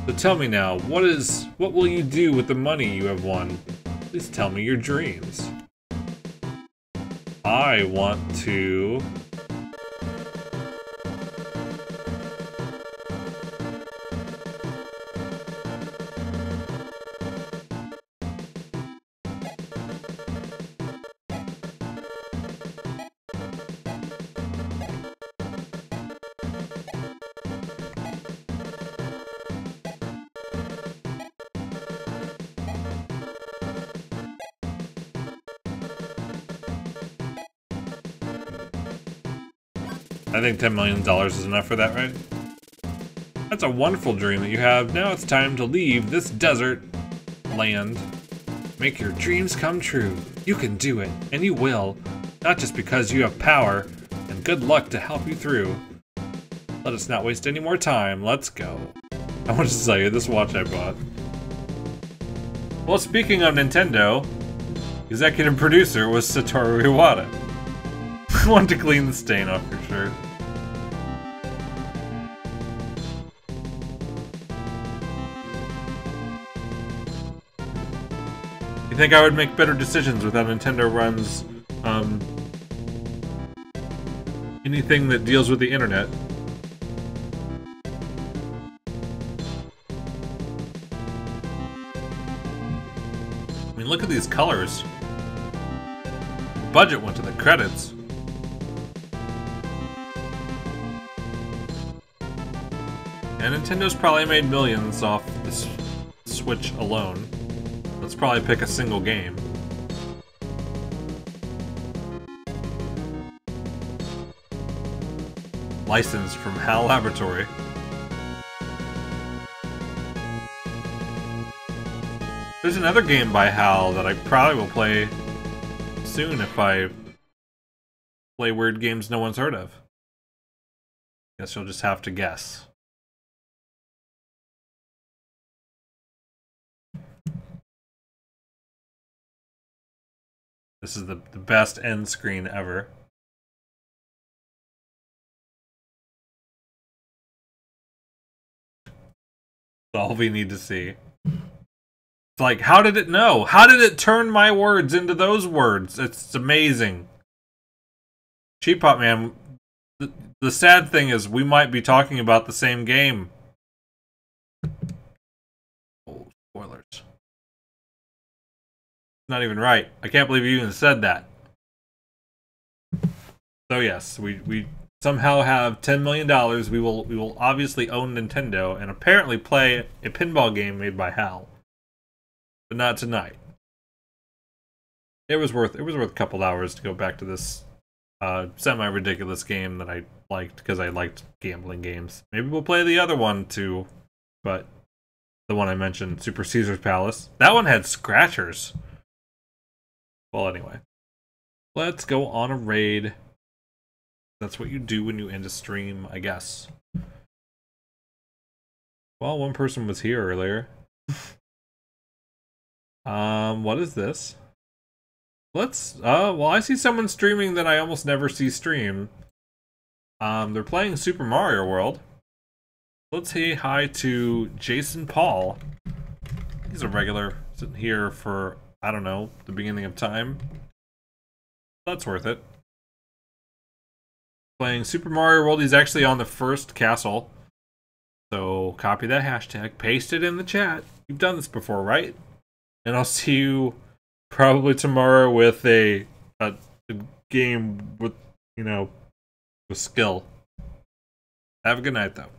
So tell me now, what will you do with the money you have won? Please tell me your dreams. I want to... I think $10 million is enough for that, right? That's a wonderful dream that you have. Now it's time to leave this desert land. Make your dreams come true. You can do it, and you will. Not just because you have power and good luck to help you through. Let us not waste any more time. Let's go. I want to tell you, this watch I bought. Well, speaking of Nintendo, executive producer was Satoru Iwata. I want to clean the stain off your shirt. You think I would make better decisions with how Nintendo runs anything that deals with the internet? I mean, look at these colors. The budget went to the credits. And Nintendo's probably made millions off this Switch alone. Let's probably pick a single game. Licensed from HAL Laboratory. There's another game by HAL that I probably will play soon if I play weird games no one's heard of. Guess you'll just have to guess. This is the best end screen ever. That's all we need to see. It's like, how did it know? How did it turn my words into those words? It's amazing. Cheap Pop Man, the sad thing is we might be talking about the same game. Oh, spoilers. Not even right. I can't believe you even said that. So yes, we somehow have $10 million. We will obviously own Nintendo and apparently play a pinball game made by HAL. But not tonight. It was worth a couple hours to go back to this semi-ridiculous game that I liked because I liked gambling games. Maybe we'll play the other one too, but the one I mentioned, Super Caesar's Palace, that one had scratchers. Well, anyway, let's go on a raid. That's what you do when you end a stream, I guess. Well, one person was here earlier. What is this? Let's, well, I see someone streaming that I almost never see stream. They're playing Super Mario World. Let's say hi to Jason Paul. He's a regular, sitting here for, I don't know, the beginning of time. That's worth it. Playing Super Mario World. He's actually on the first castle. So copy that hashtag, paste it in the chat. You've done this before, right? And I'll see you probably tomorrow with a game with, you know, with skill. Have a good night, though.